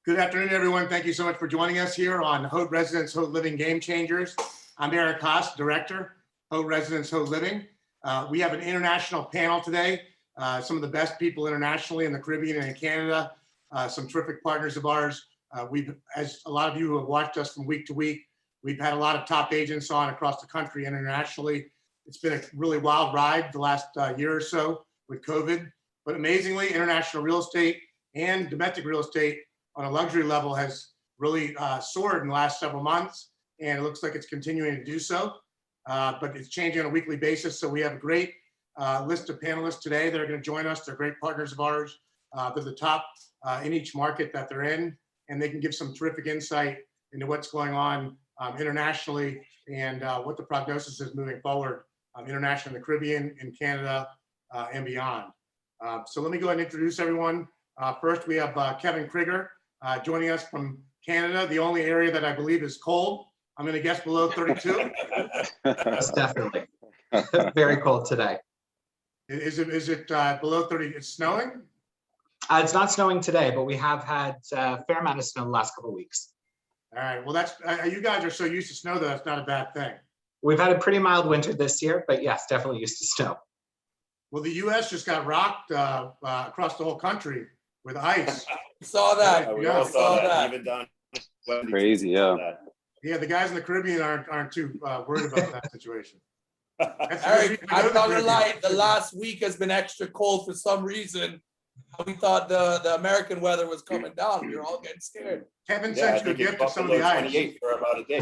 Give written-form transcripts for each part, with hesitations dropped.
Good afternoon, everyone. Thank you so much for joining us here on Haute Residence, Haute Living Game Changers. I'm Eric Haas, Director, Haute Residence, Haute Living. We have an international panel today. Some of the best people internationally in the Caribbean and in Canada, some terrific partners of ours. As a lot of you who have watched us from week to week, we've had a lot of top agents on across the country internationally. It's been a really wild ride the last year or so with COVID, but amazingly, international real estate and domestic real estate on a luxury level has really soared in the last several months, and it looks like it's continuing to do so, but it's changing on a weekly basis. So we have a great list of panelists today that are going to join us. They're great partners of ours. They're the top in each market that they're in, and they can give some terrific insight into what's going on internationally and what the prognosis is moving forward internationally in the Caribbean, in Canada, and beyond. So let me go ahead and introduce everyone. First, we have Kevin Krieger joining us from Canada, the only area that I believe is cold. I'm going to guess below 32. Yes, definitely. Very cold today. Is it below 30? It's snowing? It's not snowing today, but we have had a fair amount of snow the last couple of weeks. All right. Well, that's you guys are so used to snow that that's not a bad thing. We've had a pretty mild winter this year, but yes, definitely used to snow. Well, the U.S. just got rocked across the whole country with ice. Saw that. Yeah, We all saw that. Even down. Crazy, yeah. Yeah, the guys in the Caribbean aren't too worried about that situation. Eric, I'm not gonna lie. The last week has been extra cold for some reason. We thought the American weather was coming down. We were all getting scared. Kevin sent you a gift of some of the ice. For about a day.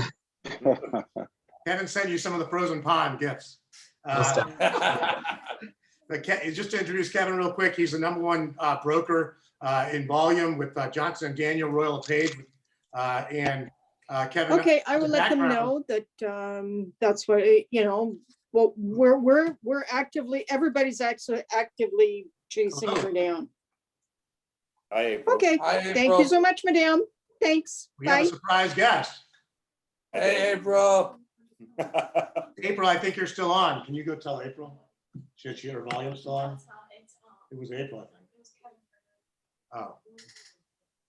Kevin sent you some of the frozen pond gifts. Just to introduce Kevin real quick, he's the #1 broker in volume with Johnson & Daniel, Royal LePage, and Kevin. Okay, I will let them know that that's what well, we're actively, everybody's actually actively chasing her down. Hi, April. Okay, Hi, thank April. you so much, madam. Thanks. We have Bye. a surprise guest. Hey, bro. April, I think you're still on. Can you go tell April? She had her volume still on? It was April, I think. Oh.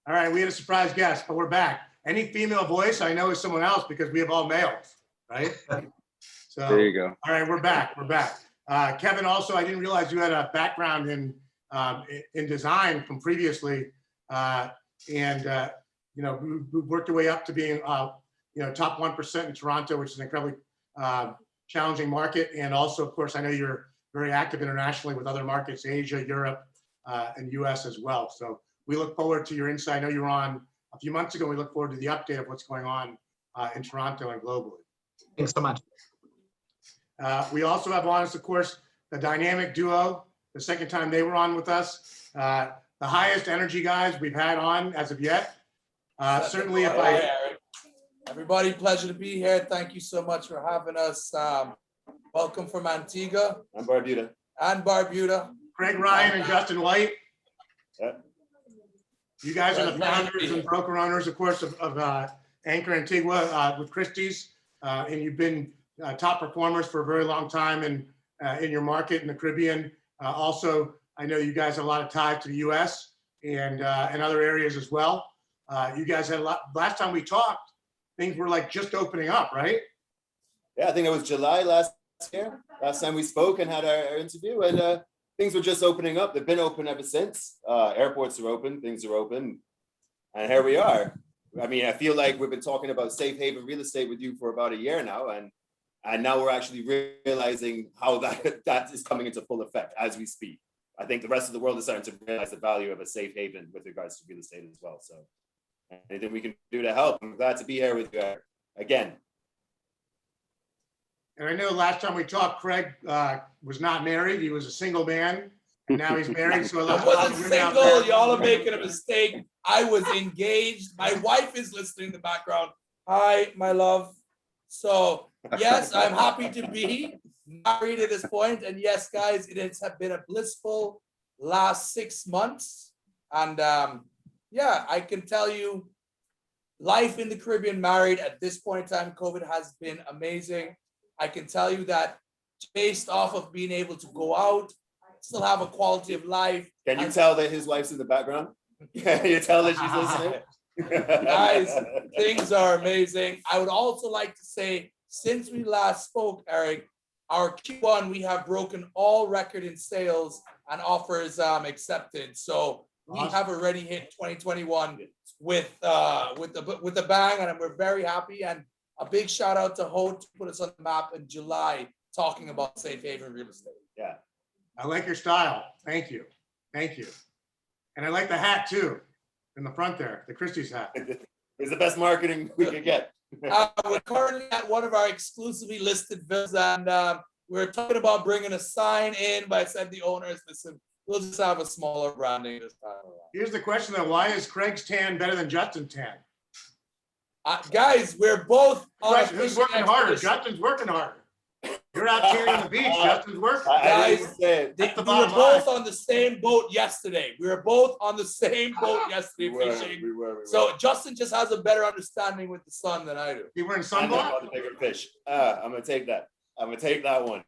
All right, we had a surprise guest, but we're back. Any female voice I know is someone else because we have all males, right? So There you go. all right, we're back. We're back. Kevin, also, I didn't realize you had a background in design from previously, and we worked your way up to being top 1% in Toronto, which is an incredibly challenging market. And also, of course, I know you're very active internationally with other markets, Asia, Europe, and US as well. So we look forward to your insight. I know you were on a few months ago. We look forward to the update of what's going on in Toronto and globally. Thanks so much. We also have on us, of course, the dynamic duo, the second time they were on with us, the highest energy guys we've had on as of yet. Certainly if Everybody, pleasure to be here. Thank you so much for having us. Welcome from Antigua and Barbuda. Craig Ryan and Justin White. Yeah. You guys are the founders and broker owners, of course, of Anchor Antigua with Christie's, and you've been top performers for a very long time in your market in the Caribbean. Also, I know you guys have a lot of ties to the U.S. and other areas as well. You guys had a lot. Last time we talked, things were like just opening up, right? Yeah, I think it was July last year. Last time we spoke and had our interview, and things were just opening up. They've been open ever since. Airports are open, things are open, and here we are. I mean, I feel like we've been talking about safe haven real estate with you for about a year now, and now we're actually realizing how that is coming into full effect as we speak. I think the rest of the world is starting to realize the value of a safe haven with regards to real estate as well. So anything we can do to help, I'm glad to be here with you again. And I know last time we talked, Craig was not married. He was a single man, and now he's married. So I wasn't single. Y'all are making a mistake. I was engaged. My wife is listening in the background. Hi, my love. So yes, I'm happy to be married at this point. And yes, guys, it has been a blissful last 6 months. And yeah, I can tell you, life in the Caribbean married at this point in time, COVID has been amazing. I can tell you that based off of being able to go out, still have a quality of life. Can you tell that his wife's in the background? Can you tell that she's listening? Guys, things are amazing. I would also like to say, since we last spoke, Eric, our Q1, we have broken all record in sales and offers accepted. So we Awesome. have already hit 2021 with a bang, and we're very happy. And a big shout out to Haute to put us on the map in July, talking about safe haven real estate. Yeah. I like your style. Thank you. Thank you. And I like the hat too, in the front there, the Christie's hat. It's the best marketing we could get. We're currently at one of our exclusively listed villas, and we're talking about bringing a sign in, but I said the owners, listen, we'll just have a smaller branding this time around. Here's the question though, why is Craig's tan better than Justin's tan? Guys, we're both on a Question, who's fishing working harder? expedition. Justin's working harder. You're out here on the beach, Justin's working. I didn't say it. We the were bottom both line. on the same boat yesterday. We were both on the same boat yesterday We were, fishing. we were. So Justin just has a better understanding with the sun than I do. You were in I'm sunblock? about the bigger fish. I'm gonna take that. I'm gonna take that one.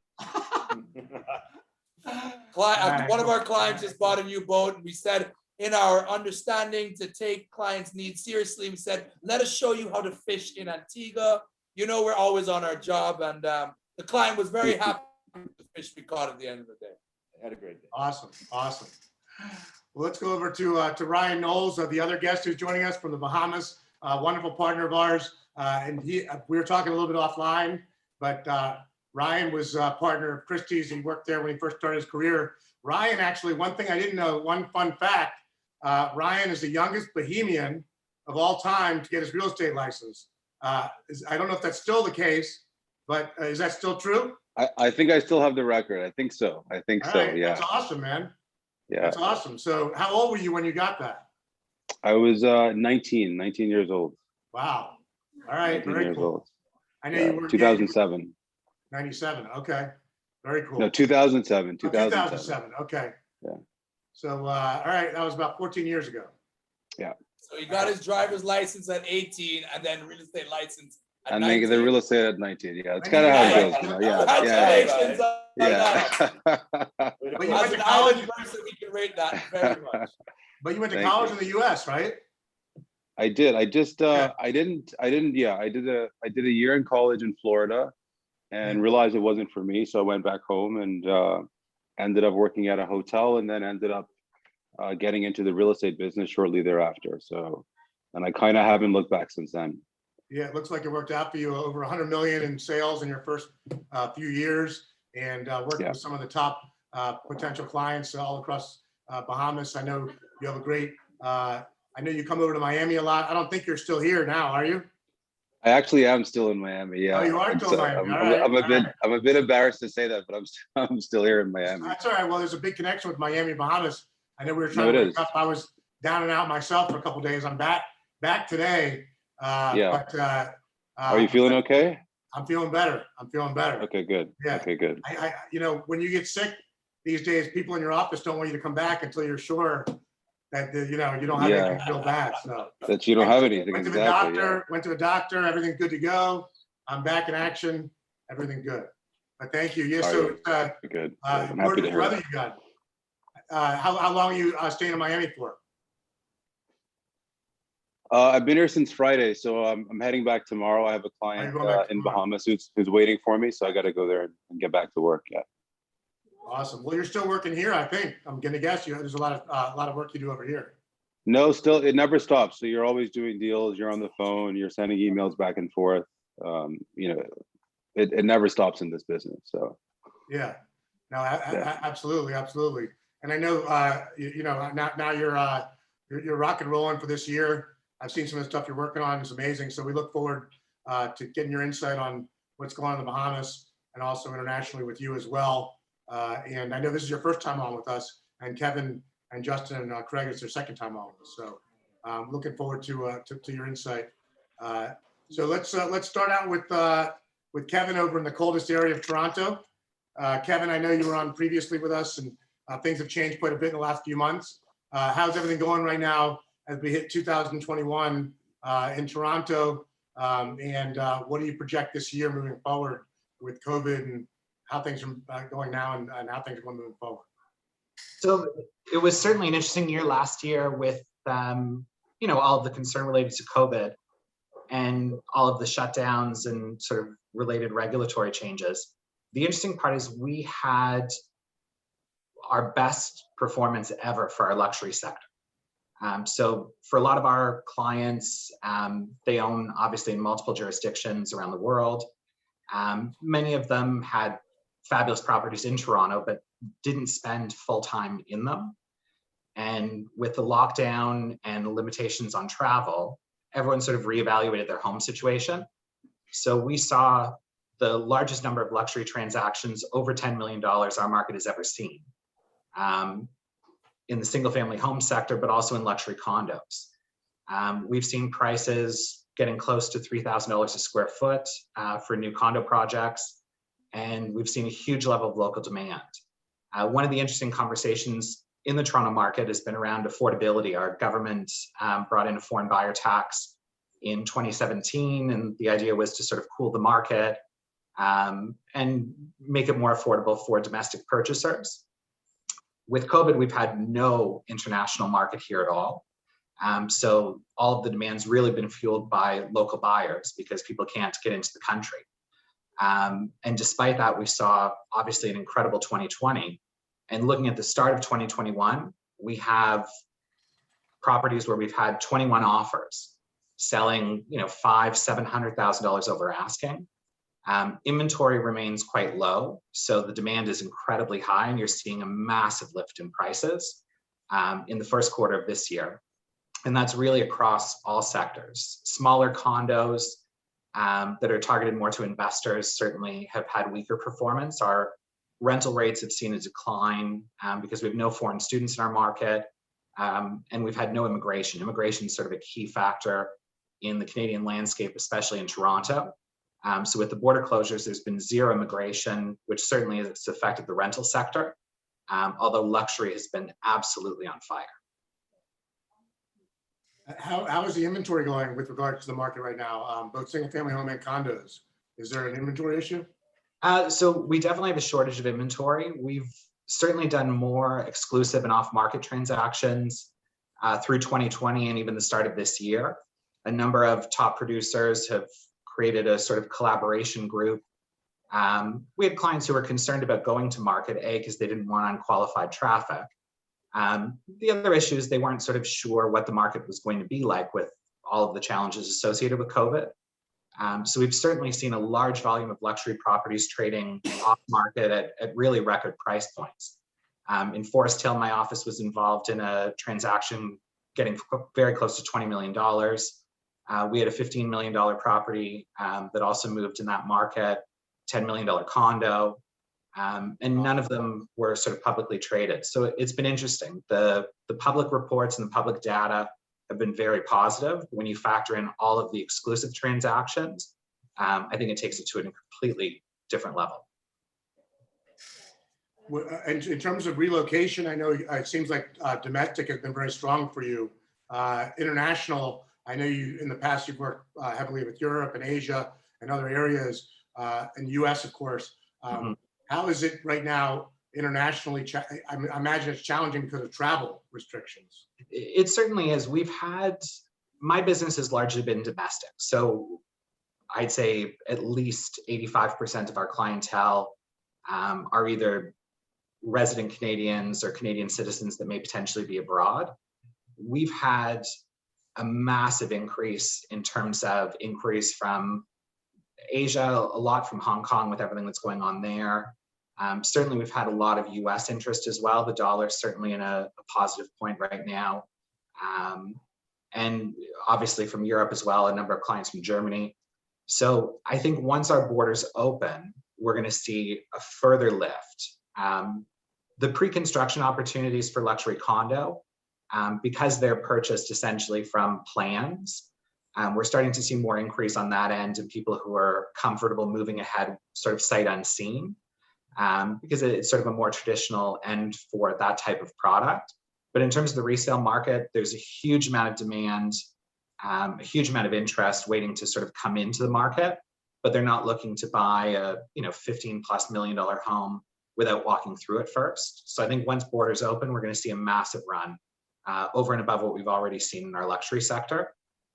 One of our clients just bought a new boat, and we said, in our understanding to take clients' needs seriously, we said, let us show you how to fish in Antigua. You know, we're always on our job, and the client was very happy with the fish we caught at the end of the day. I had a great day. Awesome, awesome. Well, let's go over to Ryan Knowles, the other guest who's joining us from the Bahamas, wonderful partner of ours. And we were talking a little bit offline, but Ryan was a partner of Christie's. He worked there when he first started his career. Ryan, actually, one thing I didn't know, one fun fact, Ryan is the youngest Bahamian of all time to get his real estate license. I don't know if that's still the case, but is that still true? I think I still have the record. I think so. All So, right, yeah. That's awesome, man. Yeah. That's awesome. So how old were you when you got that? I was 19 years old. Wow. All right, 19 very years cool. old. I know Yeah, you were 2007. 97. Okay, very cool. No, 2007. Oh, 2007. 2007. Okay. Yeah. So, all right, that was about 14 years ago. So he got his driver's license at 18 and then real estate license at And 19. then the real estate at 19. Yeah, it's kind of how it goes. You know? Congratulations on Yeah. that. But you As went to an college. island person, we can rate that very much. But you went to Thank college you. in the U.S., right? I did. I just Yeah. I didn't yeah, I did a year in college in Florida and Yeah. realized it wasn't for me. So I went back home and ended up working at a hotel and then ended up getting into the real estate business shortly thereafter. So, and I kind of haven't looked back since then. Yeah, it looks like it worked out for you. Over 100 million in sales in your first few years, and working Yeah. with some of the top potential clients all across Bahamas. I know you have a great. I know you come over to Miami a lot. I don't think you're still here now, are you? I actually am still in Miami. Yeah. Oh, you are It's, still in Miami. I'm, All right, I'm a all bit right. I'm a bit embarrassed to say that, but I'm still here in Miami. That's all right. Well, there's a big connection with Miami, Bahamas. I know we were No, trying it to is. wake up. I was down and out myself for a couple of days. I'm back today. Yeah. But, Are you feeling okay? I'm feeling better. I'm feeling better. Okay, good. Yeah. Okay, good. I you know, when you get sick these days, people in your office don't want you to come back until you're sure that you know you don't have Yeah. anything real bad. So That you don't have anything. went to the Exactly. Yeah. doctor. Went to the doctor. Everything's good to go. I'm back in action. Everything good. But thank you. Yes. So Good. I'm happy where to does hear weather that. you got? How long are you staying in Miami for? I've been here since Friday, so I'm heading back tomorrow. I have a client going back in tomorrow? Bahamas who's waiting for me, so I got to go there and get back to work. Yeah. Awesome. Well, you're still working here, I think. I'm gonna guess you. There's a lot of work you do over here. No, still, it never stops. So you're always doing deals. You're on the phone. You're sending emails back and forth. You know, it never stops in this business. So Yeah. No, absolutely, absolutely. And I know you know now you're rock and rolling for this year. I've seen some of the stuff you're working on. It's amazing. So we look forward to getting your insight on what's going on in the Bahamas and also internationally with you as well. And I know this is your first time on with us, and Kevin and Justin and Krieger, it's their second time on with us. So looking forward to your insight. So let's start out with Kevin over in the coldest area of Toronto. Kevin, I know you were on previously with us, and things have changed quite a bit in the last few months. How's everything going right now as we hit 2021 in Toronto? And what do you project this year moving forward with COVID and how things are going now and how things are going moving forward? So it was certainly an interesting year last year with, all of the concern related to COVID and all of the shutdowns and sort of related regulatory changes. The interesting part is we had our best performance ever for our luxury sector. So for a lot of our clients, they own obviously in multiple jurisdictions around the world. Many of them had fabulous properties in Toronto, but didn't spend full time in them. And with the lockdown and the limitations on travel, everyone sort of reevaluated their home situation. So we saw the largest number of luxury transactions over $10 million our market has ever seen. In the single family home sector, but also in luxury condos. We've seen prices getting close to $3,000 a square foot for new condo projects. And we've seen a huge level of local demand. One of the interesting conversations in the Toronto market has been around affordability. Our government brought in a foreign buyer tax in 2017, and the idea was to sort of cool the market and make it more affordable for domestic purchasers. With COVID, we've had no international market here at all. So all of the demand's really been fueled by local buyers because people can't get into the country. And despite that, we saw obviously an incredible 2020. And looking at the start of 2021, we have properties where we've had 21 offers selling, $500,000-$700,000 over asking. Inventory remains quite low, so the demand is incredibly high, and you're seeing a massive lift in prices in the first quarter of this year. And that's really across all sectors. Smaller condos that are targeted more to investors certainly have had weaker performance. Our rental rates have seen a decline because we have no foreign students in our market, and we've had no immigration. Immigration is sort of a key factor in the Canadian landscape, especially in Toronto. So with the border closures, there's been zero immigration, which certainly has affected the rental sector, although luxury has been absolutely on fire. How is the inventory going with regard to the market right now, both single family home and condos? Is there an inventory issue? So we definitely have a shortage of inventory. We've certainly done more exclusive and off-market transactions through 2020 and even the start of this year. A number of top producers have created a sort of collaboration group. We had clients who were concerned about going to market, because they didn't want unqualified traffic. The other issue is they weren't sort of sure what the market was going to be like with all of the challenges associated with COVID. So we've certainly seen a large volume of luxury properties trading off market at really record price points. In Forest Hill, my office was involved in a transaction getting very close to $20 million. We had a $15 million property that also moved in that market, $10 million condo, and none of them were sort of publicly traded. So it's been interesting. The public reports and the public data have been very positive. When you factor in all of the exclusive transactions, I think it takes it to a completely different level. And in terms of relocation, I know it seems like domestic has been very strong for you. International, I know you in the past you've worked heavily with Europe and Asia and other areas, and the US, of course. How is it right now internationally? I imagine it's challenging because of travel restrictions. It certainly is. My business has largely been domestic. So I'd say at least 85% of our clientele are either resident Canadians or Canadian citizens that may potentially be abroad. We've had a massive increase in terms of inquiries from Asia, a lot from Hong Kong with everything that's going on there. Certainly, we've had a lot of US interest as well. The dollar is certainly in a positive point right now. And obviously from Europe as well, a number of clients from Germany. So I think once our borders open, we're going to see a further lift. The pre-construction opportunities for luxury condo, because they're purchased essentially from plans, we're starting to see more increase on that end and people who are comfortable moving ahead sort of sight unseen, because it's sort of a more traditional end for that type of product. But in terms of the resale market, there's a huge amount of demand, a huge amount of interest waiting to sort of come into the market, but they're not looking to buy a $15+ million home without walking through it first. So I think once borders open, we're going to see a massive run over and above what we've already seen in our luxury sector,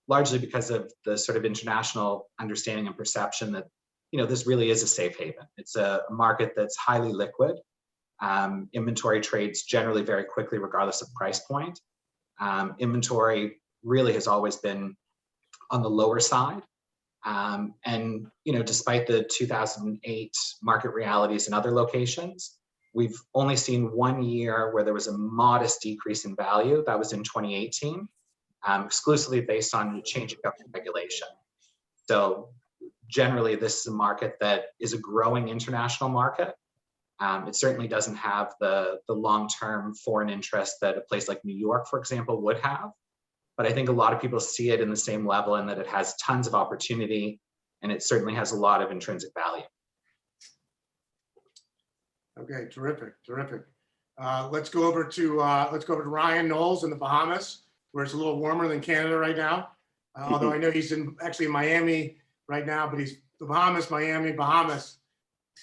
largely because of the sort of international understanding and perception that, this really is a safe haven. It's a market that's highly liquid. Inventory trades generally very quickly, regardless of price point. Inventory really has always been on the lower side. And, despite the 2008 market realities in other locations, we've only seen 1 year where there was a modest decrease in value. That was in 2018, exclusively based on changing government regulation. So generally, this is a market that is a growing international market. It certainly doesn't have the long-term foreign interest that a place like New York, for example, would have. But I think a lot of people see it in the same level, and that it has tons of opportunity, and it certainly has a lot of intrinsic value. Okay, terrific. Let's go over to Ryan Knowles in the Bahamas, where it's a little warmer than Canada right now. Although I know he's actually in Miami right now, but he's the Bahamas, Miami, Bahamas.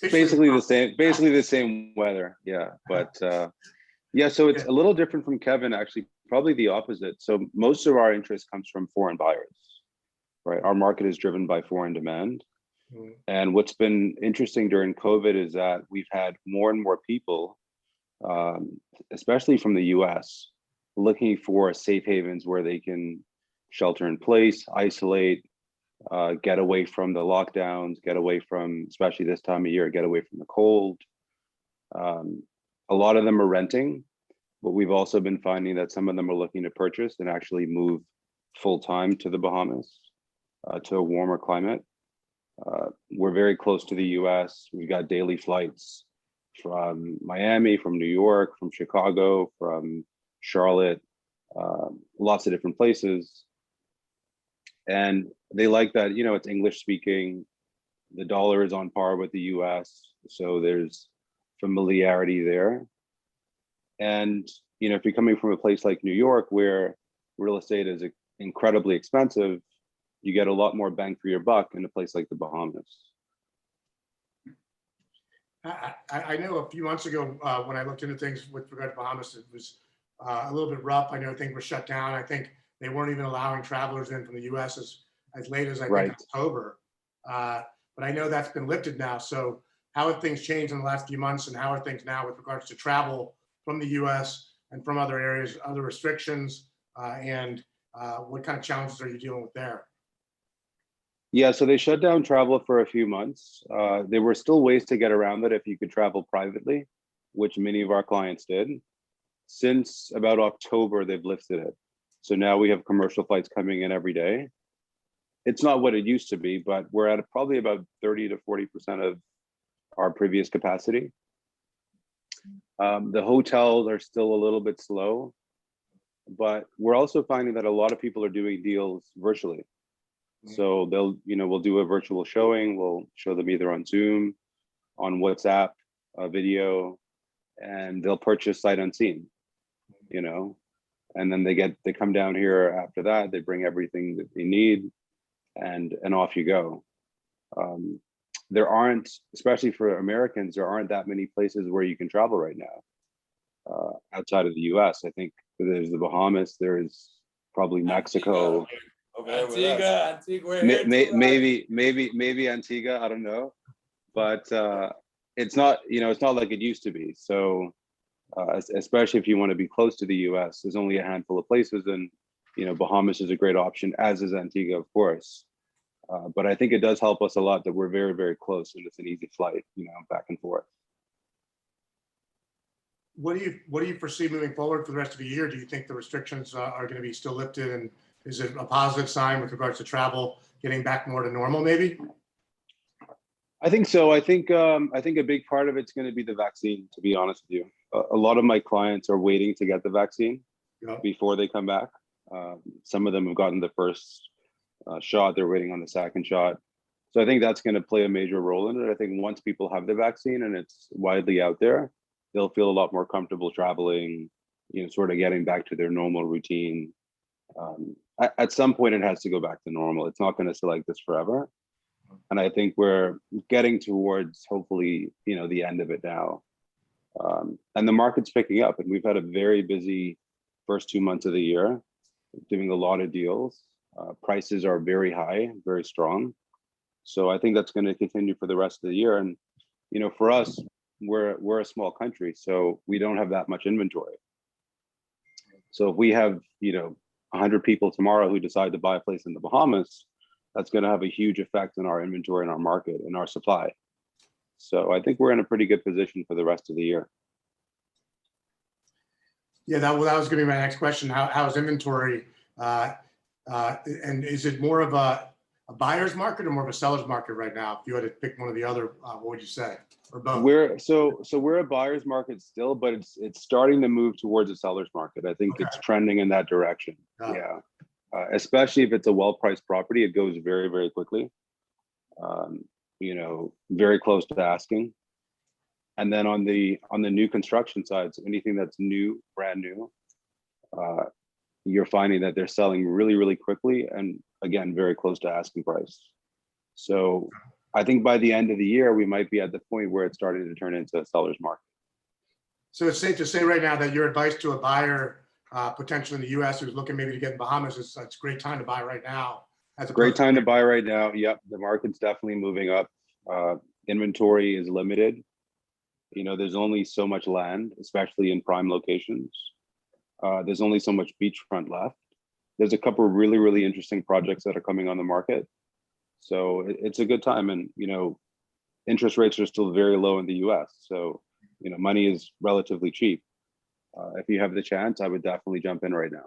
Basically the same weather. Yeah, but yeah, so it's a little different from Kevin, actually, probably the opposite. So most of our interest comes from foreign buyers, right? Our market is driven by foreign demand. And what's been interesting during COVID is that we've had more and more people, especially from the US, looking for safe havens where they can shelter in place, isolate, get away from the lockdowns, get away from, especially this time of year, get away from the cold. A lot of them are renting, but we've also been finding that some of them are looking to purchase and actually move full-time to the Bahamas, to a warmer climate. We're very close to the US. We've got daily flights from Miami, from New York, from Chicago, from Charlotte, lots of different places. And they like that, it's English speaking. The dollar is on par with the US. So there's familiarity there. And, if you're coming from a place like New York, where real estate is incredibly expensive, you get a lot more bang for your buck in a place like the Bahamas. I know a few months ago, when I looked into things with regard to Bahamas, it was a little bit rough. I know things were shut down. I think they weren't even allowing travelers in from the US as late as I think October. But I know that's been lifted now. So how have things changed in the last few months, and how are things now with regards to travel from the US and from other areas, other restrictions, and what kind of challenges are you dealing with there? Yeah, so they shut down travel for a few months. There were still ways to get around it if you could travel privately, which many of our clients did. Since about October, they've lifted it. So now we have commercial flights coming in every day. It's not what it used to be, but we're at probably about 30 to 40% of our previous capacity. The hotels are still a little bit slow, but we're also finding that a lot of people are doing deals virtually. So we'll do a virtual showing. We'll show them either on Zoom, on WhatsApp, video, and they'll purchase sight unseen, and then they come down here after that. They bring everything that they need, and off you go. There aren't, especially for Americans, there aren't that many places where you can travel right now outside of the US. I think there's the Bahamas, there's probably Mexico. Antigua. Maybe Antigua, I don't know, but it's not like it used to be. So especially if you want to be close to the US, there's only a handful of places, and Bahamas is a great option, as is Antigua, of course. But I think it does help us a lot that we're very, very close, and it's an easy flight, back and forth. What do you foresee moving forward for the rest of the year? Do you think the restrictions are going to be still lifted, and is it a positive sign with regards to travel getting back more to normal, maybe? I think so. I think a big part of it's going to be the vaccine, to be honest with you. A lot of my clients are waiting to get the vaccine before they come back. Some of them have gotten the first shot. They're waiting on the second shot. So I think that's going to play a major role in it. I think once people have the vaccine and it's widely out there, they'll feel a lot more comfortable traveling, sort of getting back to their normal routine. At some point, it has to go back to normal. It's not going to stay like this forever. And I think we're getting towards, hopefully, the end of it now. And the market's picking up, and we've had a very busy first 2 months of the year, doing a lot of deals. Prices are very high, very strong. So I think that's going to continue for the rest of the year. And, you know, for us, we're a small country, so we don't have that much inventory. So if we have, you know, 100 people tomorrow who decide to buy a place in the Bahamas, that's going to have a huge effect on our inventory and our market and our supply. So I think we're in a pretty good position for the rest of the year. Yeah, that was going to be my next question. How's inventory? And is it more of a buyer's market or more of a seller's market right now? If you had to pick one or the other, what would you say? Or both? We're a buyer's market still, but it's starting to move towards a seller's market. I think it's trending in that direction. Yeah. Especially if it's a well-priced property, it goes very, very quickly. You know, very close to asking. And then on the new construction side, so anything that's new, brand new, you're finding that they're selling really, really quickly, and again, very close to asking price. So I think by the end of the year, we might be at the point where it's starting to turn into a seller's market. So it's safe to say right now that your advice to a buyer potentially in the US who's looking maybe to get in Bahamas, it's a great time to buy right now. Great time to buy right now. Yep, the market's definitely moving up. Inventory is limited. You know, there's only so much land, especially in prime locations. There's only so much beachfront left. There's a couple of really, really interesting projects that are coming on the market. So it's a good time. And, you know, interest rates are still very low in the US. So, you know, money is relatively cheap. If you have the chance, I would definitely jump in right now.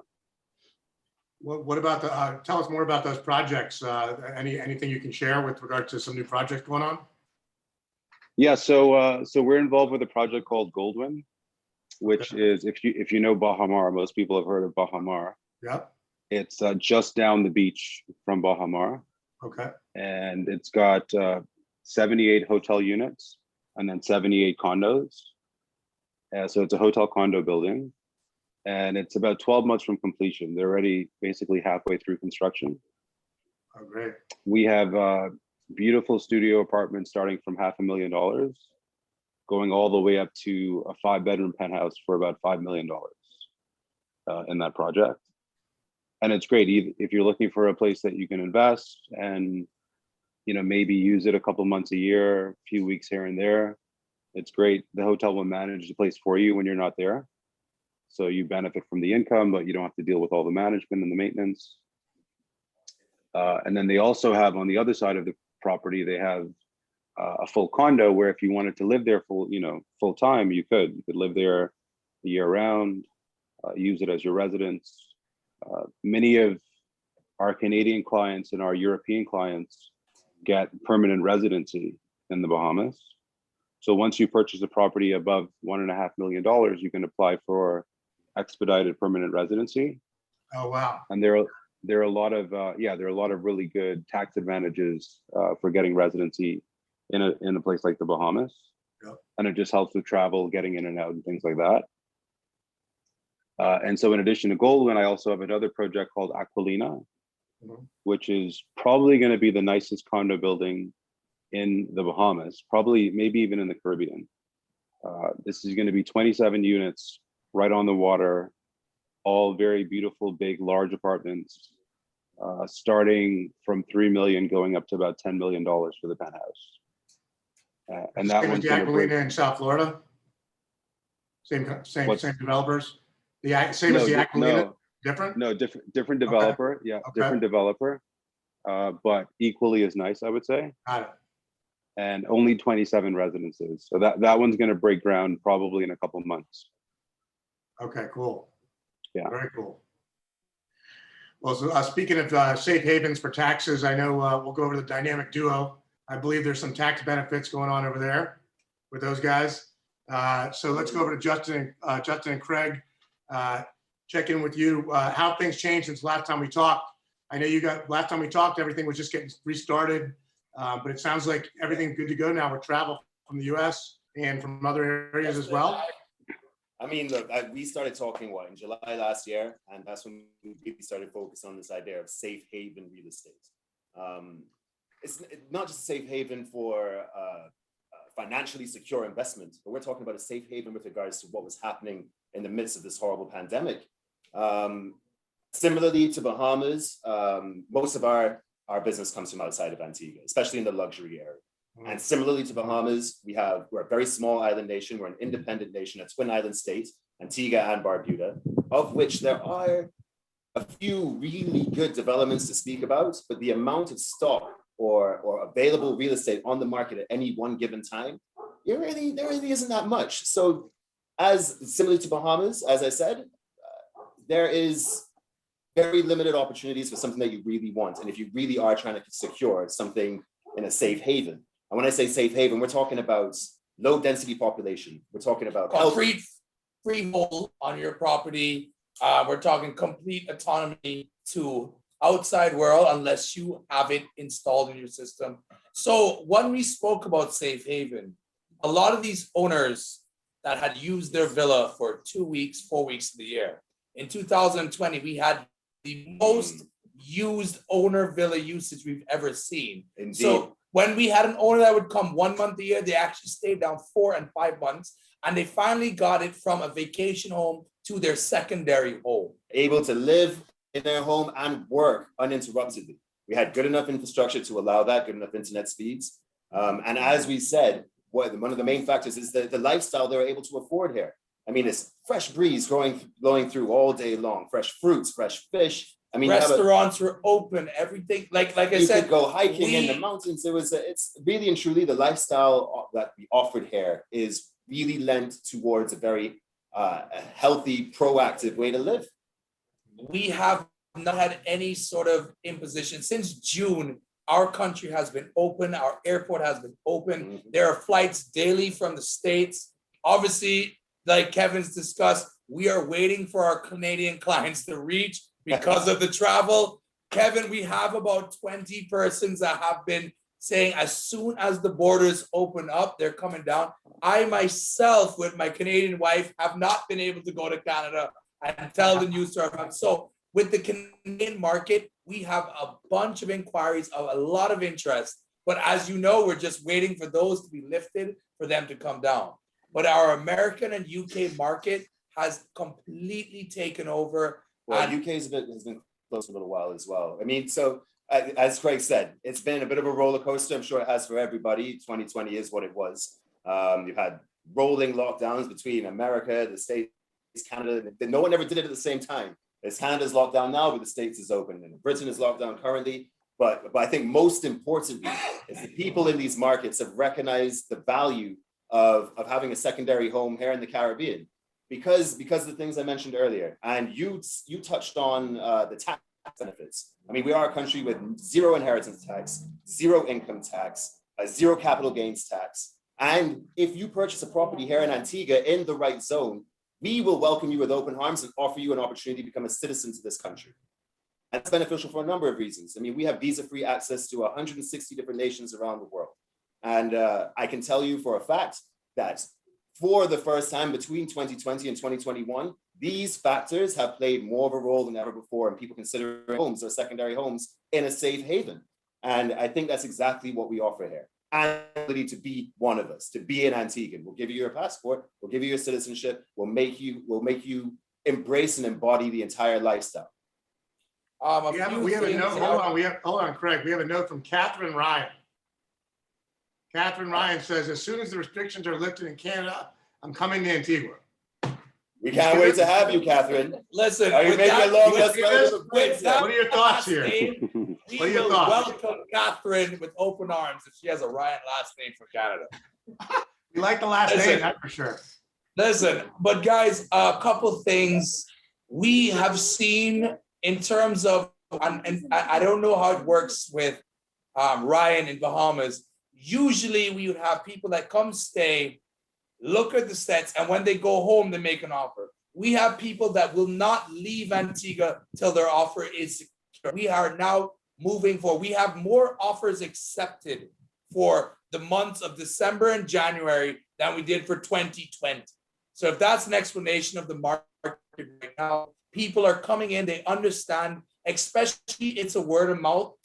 What about tell us more about those projects. Anything you can share with regard to some new projects going on? Yeah, so we're involved with a project called Goldwyn, which is, if you know Bahamar, most people have heard of Bahamar. Yep. It's just down the beach from Bahamar. Okay. And it's got 78 hotel units and then 78 condos. So it's a hotel condo building, and it's about 12 months from completion. They're already basically halfway through construction. Oh, great. We have beautiful studio apartments starting from $500,000, going all the way up to a 5-bedroom penthouse for about $5 million in that project. And it's great if you're looking for a place that you can invest and, you know, maybe use it a couple months a year, a few weeks here and there. It's great. The hotel will manage the place for you when you're not there. So you benefit from the income, but you don't have to deal with all the management and the maintenance. And then they also have, on the other side of the property, they have a full condo where if you wanted to live there full time, you could live there year round, use it as your residence. Many of our Canadian clients and our European clients get permanent residency in the Bahamas. So once you purchase a property above $1.5 million, you can apply for expedited permanent residency. Oh, wow. And there are a lot of really good tax advantages for getting residency in a place like the Bahamas. Yep. And it just helps with travel, getting in and out and things like that. And so in addition to Goldwyn, I also have another project called Aquilina, which is probably going to be the nicest condo building in the Bahamas, probably maybe even in the Caribbean. This is going to be 27 units right on the water, all very beautiful, big, large apartments, starting from $3 million going up to about $10 million for the penthouse. And that one's going to bring in South Florida. Same developers. Same as the Aquilina. Different? No, different developer. Okay. Yeah, okay. Different developer, but equally as nice, I would say. Got it. And only 27 residences. So that one's going to break ground probably in a couple of months. Okay, cool. Yeah. Very cool. Well, so, speaking of safe havens for taxes, I know we'll go over the dynamic duo. I believe there's some tax benefits going on over there with those guys. So let's go over to Justin and Craig. Check in with you. How things changed since last time we talked. I know last time we talked, everything was just getting restarted. But it sounds like everything's good to go now with travel from the US and from other areas as well. I mean, look, we started talking in July last year, and that's when we really started focusing on this idea of safe haven real estate. It's not just a safe haven for financially secure investment, but we're talking about a safe haven with regards to what was happening in the midst of this horrible pandemic. Similarly to Bahamas, most of our business comes from outside of Antigua, especially in the luxury area. And similarly to Bahamas, we're a very small island nation. We're an independent nation, a twin island state, Antigua and Barbuda, of which there are a few really good developments to speak about, but the amount of stock or available real estate on the market at any one given time, there really isn't that much. So as similar to Bahamas, as I said, there is very limited opportunities for something that you really want. And if you really are trying to secure something in a safe haven, and when I say safe haven, we're talking about low density population. We're talking about Complete freehold on your property. We're talking complete autonomy to outside world unless you have it installed in your system. So when we spoke about safe haven, a lot of these owners that had used their villa for 2 weeks, 4 weeks of the year. In 2020, we had the most used owner villa usage we've ever seen. Indeed. So when we had an owner that would come 1 month a year, they actually stayed down 4 and 5 months, and they finally got it from a vacation home to their secondary home. Able to live in their home and work uninterruptedly. We had good enough infrastructure to allow that, good enough internet speeds. And as we said, one of the main factors is the lifestyle they're able to afford here. I mean, it's fresh breeze blowing through all day long, fresh fruits, fresh fish. I mean, restaurants were open, everything. Like I you said, could go hiking in the mountains. It's really and truly the lifestyle that we offered here is really lent towards a very healthy, proactive way to live. We have not had any sort of imposition since June. Our country has been open. Our airport has been open. Mm-hmm. There are flights daily from the States. Obviously, like Kevin's discussed, we are waiting for our Canadian clients to reach because of the travel. Kevin, we have about 20 persons that have been saying as soon as the borders open up, they're coming down. I myself, with my Canadian wife, have not been able to go to Canada and tell the news to our family. So with the Canadian market, we have a bunch of inquiries, of a lot of interest. But as you know, we're just waiting for those to be lifted for them to come down. But our American and UK market has completely taken over. Well, UK has been close for a little while as well. I mean, so as Craig said, it's been a bit of a roller coaster. I'm sure it has for everybody. 2020 is what it was. You've had rolling lockdowns between America, the States, Canada. No one ever did it at the same time. As Canada's locked down now, but the States is open, and Britain is locked down currently. But I think most importantly is the people in these markets have recognized the value of having a secondary home here in the Caribbean because of the things I mentioned earlier. And you touched on the tax benefits. I mean, we are a country with zero inheritance tax, zero income tax, zero capital gains tax. And if you purchase a property here in Antigua in the right zone, we will welcome you with open arms and offer you an opportunity to become a citizen to this country. And it's beneficial for a number of reasons. I mean, we have visa-free access to 160 different nations around the world. And I can tell you for a fact that for the first time between 2020 and 2021, these factors have played more of a role than ever before, and people consider homes or secondary homes in a safe haven. And I think that's exactly what we offer here. And the ability to be one of us, to be an Antiguan. We'll give you your passport, we'll give you your citizenship, we'll make you embrace and embody the entire lifestyle. We have a note. Hold on, Craig. We have a note from Catherine Ryan. Catherine Ryan says, as soon as the restrictions are lifted in Canada, I'm coming to Antigua. We can't wait to have you, Catherine. Listen, Are you making a long list? What are your thoughts here? We What are your will thoughts? welcome Catherine with open arms if she has a Ryan last name for Canada. We like the last Listen. name, that's for sure. Listen, but guys, a couple things we have seen in terms of, and I don't know how it works with Ryan in Bahamas. Usually we would have people that come stay, look at the sets, and when they go home, they make an offer. We have people that will not leave Antigua till their offer is secure. We are now moving forward. We have more offers accepted for the months of December and January than we did for 2020. So if that's an explanation of the market right now, people are coming in, they understand, especially it's a word of mouth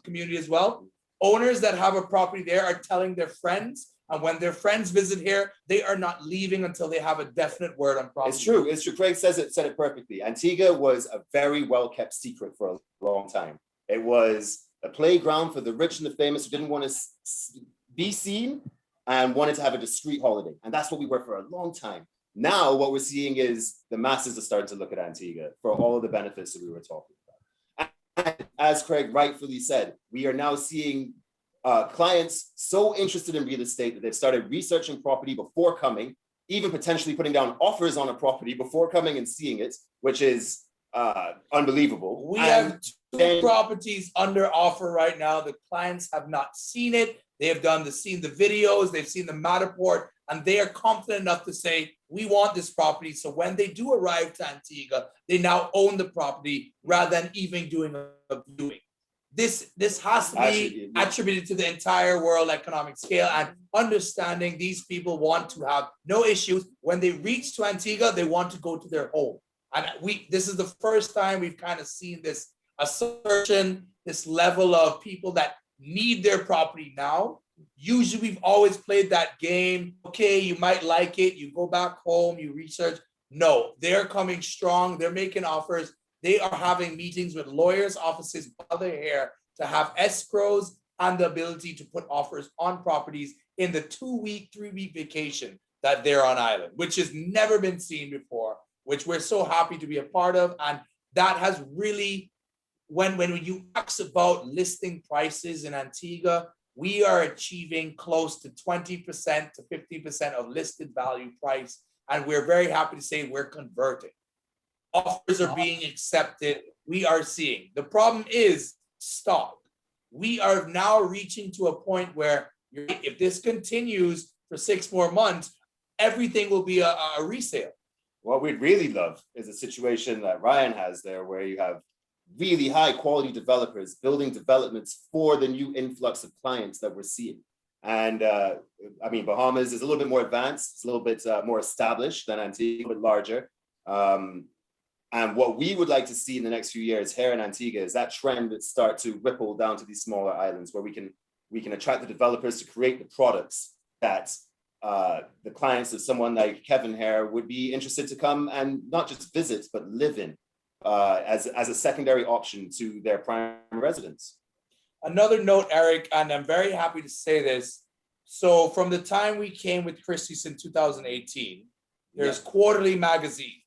community as well. Owners that have a property there are telling their friends, and when their friends visit here, they are not leaving until they have a definite word on property. It's true. It's true. Craig said it perfectly. Antigua was a very well-kept secret for a long time. It was a playground for the rich and the famous who didn't want to be seen and wanted to have a discreet holiday. And that's what we were for a long time. Now, what we're seeing is the masses are starting to look at Antigua for all of the benefits that we were talking about. And as Craig rightfully said, we are now seeing clients so interested in real estate that they've started researching property before coming, even potentially putting down offers on a property before coming and seeing it, which is unbelievable. We have two properties under offer right now. The clients have not seen it. They have seen the videos, they've seen the Matterport, and they are confident enough to say, we want this property. So when they do arrive to Antigua, they now own the property rather than even doing a viewing. This has to be attributed to the entire world economic scale and understanding these people want to have no issues. When they reach to Antigua, they want to go to their home. And this is the first time we've kind of seen this assertion, this level of people that need their property now. Usually we've always played that game. Okay, you might like it. You go back home, you research. No, they're coming strong. They're making offers. They are having meetings with lawyers' offices while they're here to have escrows and the ability to put offers on properties in the 2-week, 3-week vacation that they're on island, which has never been seen before, which we're so happy to be a part of. And that has really, when you ask about listing prices in Antigua, we are achieving close to 20% to 50% of listed value price. And we're very happy to say we're converting. Offers are being accepted. We are seeing. The problem is stock. We are now reaching to a point where if this continues for 6 more months, everything will be a resale. What we'd really love is a situation that Ryan has there, where you have really high quality developers building developments for the new influx of clients that we're seeing. And I mean, Bahamas is a little bit more advanced. It's a little bit more established than Antigua, but larger. And what we would like to see in the next few years here in Antigua is that trend that start to ripple down to these smaller islands, where we can attract the developers to create the products that the clients of someone like Kevin here would be interested to come and not just visit, but live in as a secondary option to their prime residence. Another note, Eric, and I'm very happy to say this. So from the time we came with Christie's in 2018, there's quarterly magazines.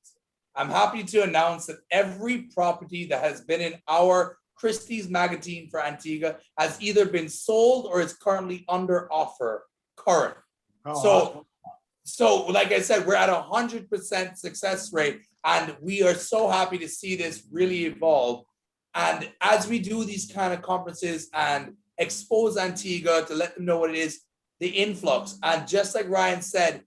I'm happy to announce that every property that has been in our Christie's magazine for Antigua has either been sold or is currently under offer current. So like I said, we're at 100% success rate, and we are so happy to see this really evolve. And as we do these kind of conferences and expose Antigua to let them know what it is, the influx, and just like Ryan said,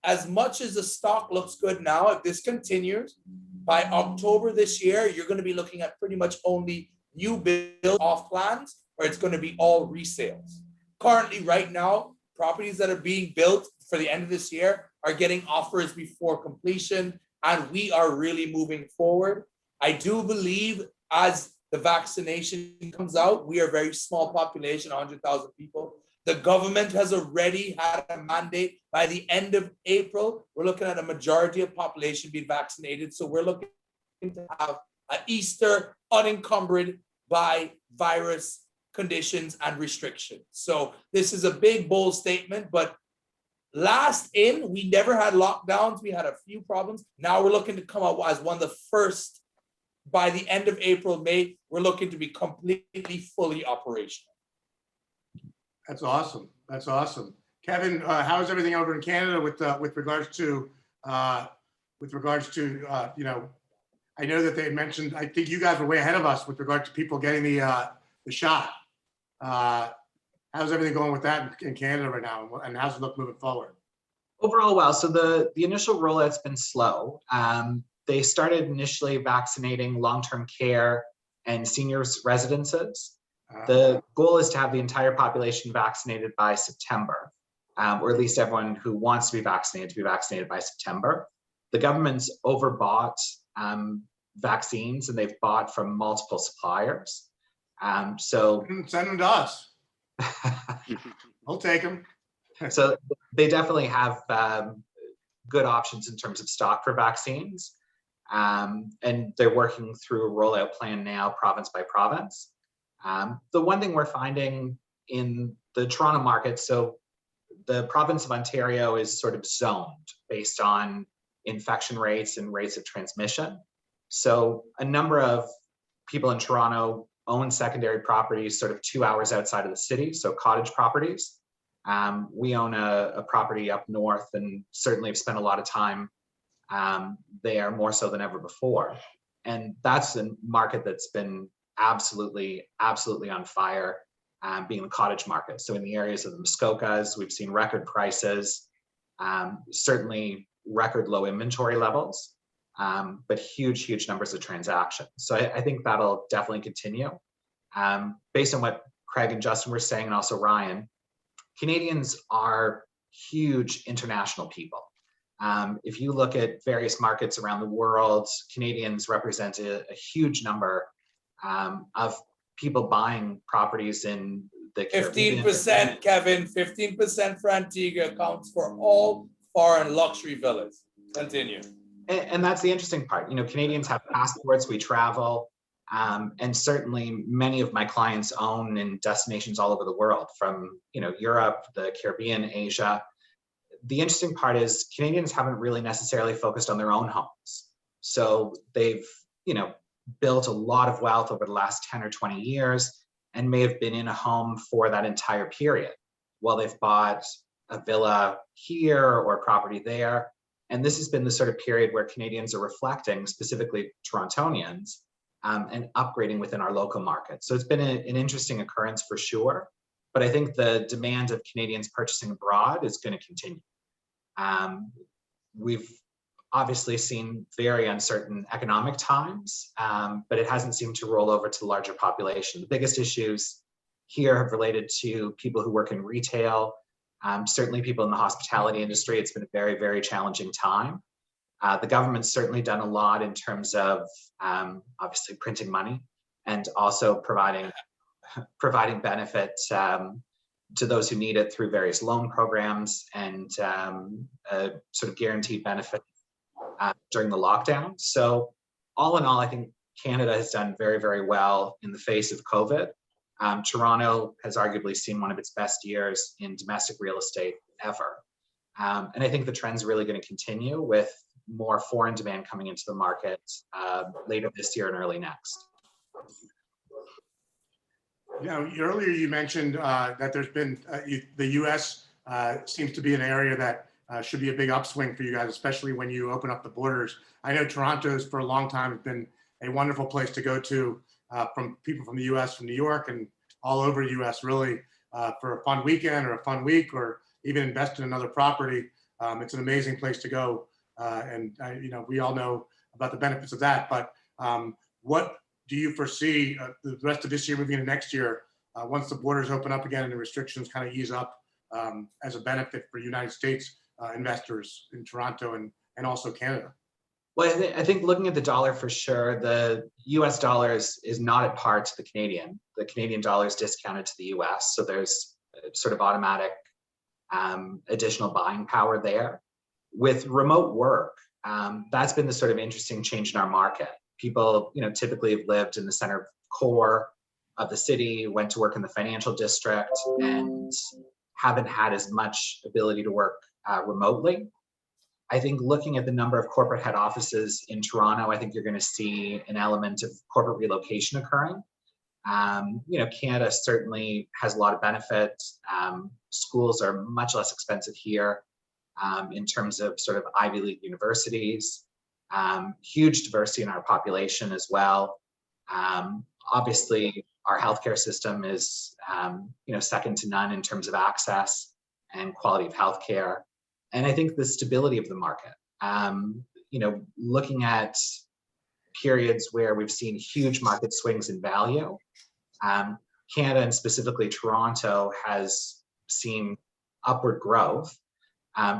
as much as the stock looks good now, if this continues, by October this year, you're going to be looking at pretty much only new build off plans, or it's going to be all resales. Currently, right now, properties that are being built for the end of this year are getting offers before completion, and we are really moving forward. I do believe as the vaccination comes out, we are a very small population, 100,000 people. The government has already had a mandate by the end of April. We're looking at a majority of population being vaccinated. So we're looking to have an Easter unencumbered by virus conditions and restrictions. So this is a big, bold statement, but last in, we never had lockdowns. We had a few problems. Now we're looking to come out as one of the first. By the end of April, May, we're looking to be completely, fully operational. That's awesome. That's awesome. Kevin, how's everything over in Canada with regards to you know, I know that they mentioned, I think you guys were way ahead of us with regard to people getting the shot. How's everything going with that in Canada right now, and how's it look moving forward? Overall, well, so the initial rollout's been slow. They started initially vaccinating long-term care and seniors residences. The goal is to have the entire population vaccinated by September, or at least everyone who wants to be vaccinated by September. The government's overbought vaccines, and they've bought from multiple suppliers. So send them to us. I'll take them. So they definitely have good options in terms of stock for vaccines. And they're working through a rollout plan now, province by province. The one thing we're finding in the Toronto market, so the province of Ontario is sort of zoned based on infection rates and rates of transmission. So a number of people in Toronto own secondary properties sort of 2 hours outside of the city, so cottage properties. We own a property up north and certainly have spent a lot of time there, more so than ever before. And that's a market that's been absolutely on fire, being the cottage market. So in the areas of the Muskokas, we've seen record prices, certainly record low inventory levels, but huge numbers of transactions. So I think that'll definitely continue. Based on what Craig and Justin were saying, and also Ryan, Canadians are huge international people. If you look at various markets around the world, Canadians represent a huge number of people buying properties in the Caribbean. 15%, Kevin, 15% for Antigua accounts for all foreign luxury villas. Continue. And that's the interesting part. You know, Canadians have passports, we travel, and certainly many of my clients own in destinations all over the world, from, you know, Europe, the Caribbean, Asia. The interesting part is Canadians haven't really necessarily focused on their own homes. So they've, you know, built a lot of wealth over the last 10 or 20 years and may have been in a home for that entire period while they've bought a villa here or a property there. And this has been the sort of period where Canadians are reflecting, specifically Torontonians, and upgrading within our local market. So it's been an interesting occurrence for sure, but I think the demand of Canadians purchasing abroad is going to continue. We've obviously seen very uncertain economic times, but it hasn't seemed to roll over to the larger population. The biggest issues here have related to people who work in retail, certainly people in the hospitality industry. It's been a very challenging time. The government's certainly done a lot in terms of obviously printing money and also providing benefits to those who need it through various loan programs and a sort of guaranteed benefit during the lockdown. So all in all, I think Canada has done very well in the face of COVID. Toronto has arguably seen one of its best years in domestic real estate ever. And I think the trend's really going to continue with more foreign demand coming into the market later this year and early next. You know, earlier you mentioned that there's been, the US seems to be an area that should be a big upswing for you guys, especially when you open up the borders. I know Toronto's for a long time has been a wonderful place to go to from people from the US, from New York and all over US, really, for a fun weekend or a fun week, or even invest in another property. It's an amazing place to go. And you know, we all know about the benefits of that, but what do you foresee the rest of this year, moving into next year, once the borders open up again and the restrictions kind of ease up, as a benefit for United States investors in Toronto and also Canada? Well, I think looking at the dollar for sure, the US dollar is not at par to the Canadian. The Canadian dollar is discounted to the US, so there's sort of automatic additional buying power there. With remote work, that's been the sort of interesting change in our market. People, you know, typically have lived in the center core of the city, went to work in the financial district, and haven't had as much ability to work remotely. I think looking at the number of corporate head offices in Toronto, I think you're going to see an element of corporate relocation occurring. You know, Canada certainly has a lot of benefits. Schools are much less expensive here in terms of sort of Ivy League universities. Huge diversity in our population as well. Obviously, our healthcare system is you know, second to none in terms of access and quality of healthcare. And I think the stability of the market, you know, looking at periods where we've seen huge market swings in value, Canada and specifically Toronto has seen upward growth,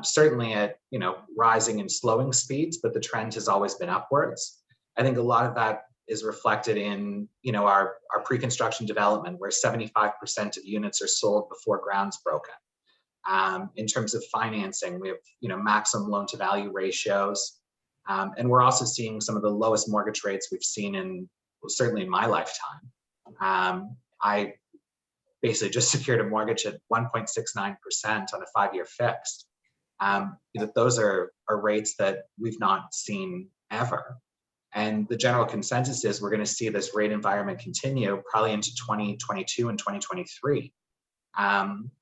certainly at, you know, rising and slowing speeds, but the trend has always been upwards. I think a lot of that is reflected in, our pre-construction development, where 75% of units are sold before ground's broken. In terms of financing, we have, maximum loan to value ratios. And we're also seeing some of the lowest mortgage rates we've seen certainly in my lifetime. I basically just secured a mortgage at 1.69% on a 5-year fixed. Those are rates that we've not seen ever. And the general consensus is we're going to see this rate environment continue probably into 2022 and 2023,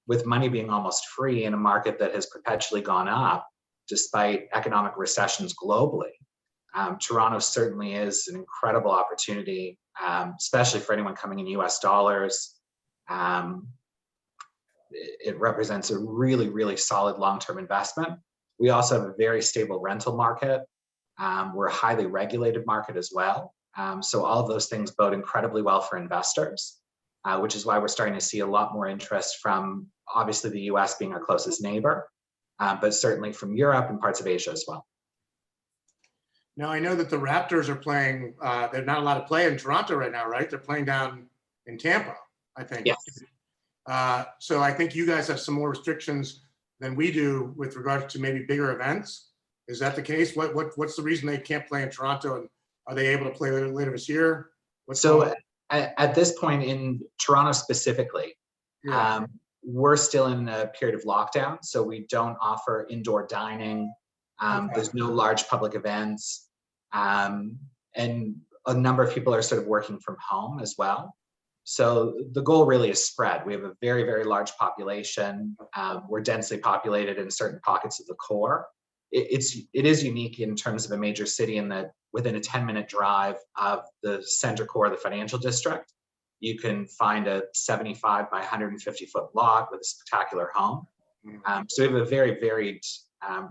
with money being almost free in a market that has perpetually gone up despite economic recessions globally. Toronto certainly is an incredible opportunity, especially for anyone coming in US dollars. It represents a really, really solid long-term investment. We also have a very stable rental market. We're a highly regulated market as well. So all of those things bode incredibly well for investors, which is why we're starting to see a lot more interest from obviously the US being our closest neighbor, but certainly from Europe and parts of Asia as well. Now, I know that the Raptors are playing, they're not allowed to play in Toronto right now, right? They're playing down in Tampa, I think. Yes. So I think you guys have some more restrictions than we do with regards to maybe bigger events. Is that the case? What's the reason they can't play in Toronto, and are they able to play later this year? At this point in Toronto specifically, Yeah. we're still in a period of lockdown, so we don't offer indoor dining. Okay. There's no large public events, and a number of people are sort of working from home as well. So the goal really is spread. We have a very, very large population. We're densely populated in certain pockets of the core. It is unique in terms of a major city in that within a 10-minute drive of the center core of the financial district, you can find a 75 by 150 foot lot with a spectacular home. So we have a very varied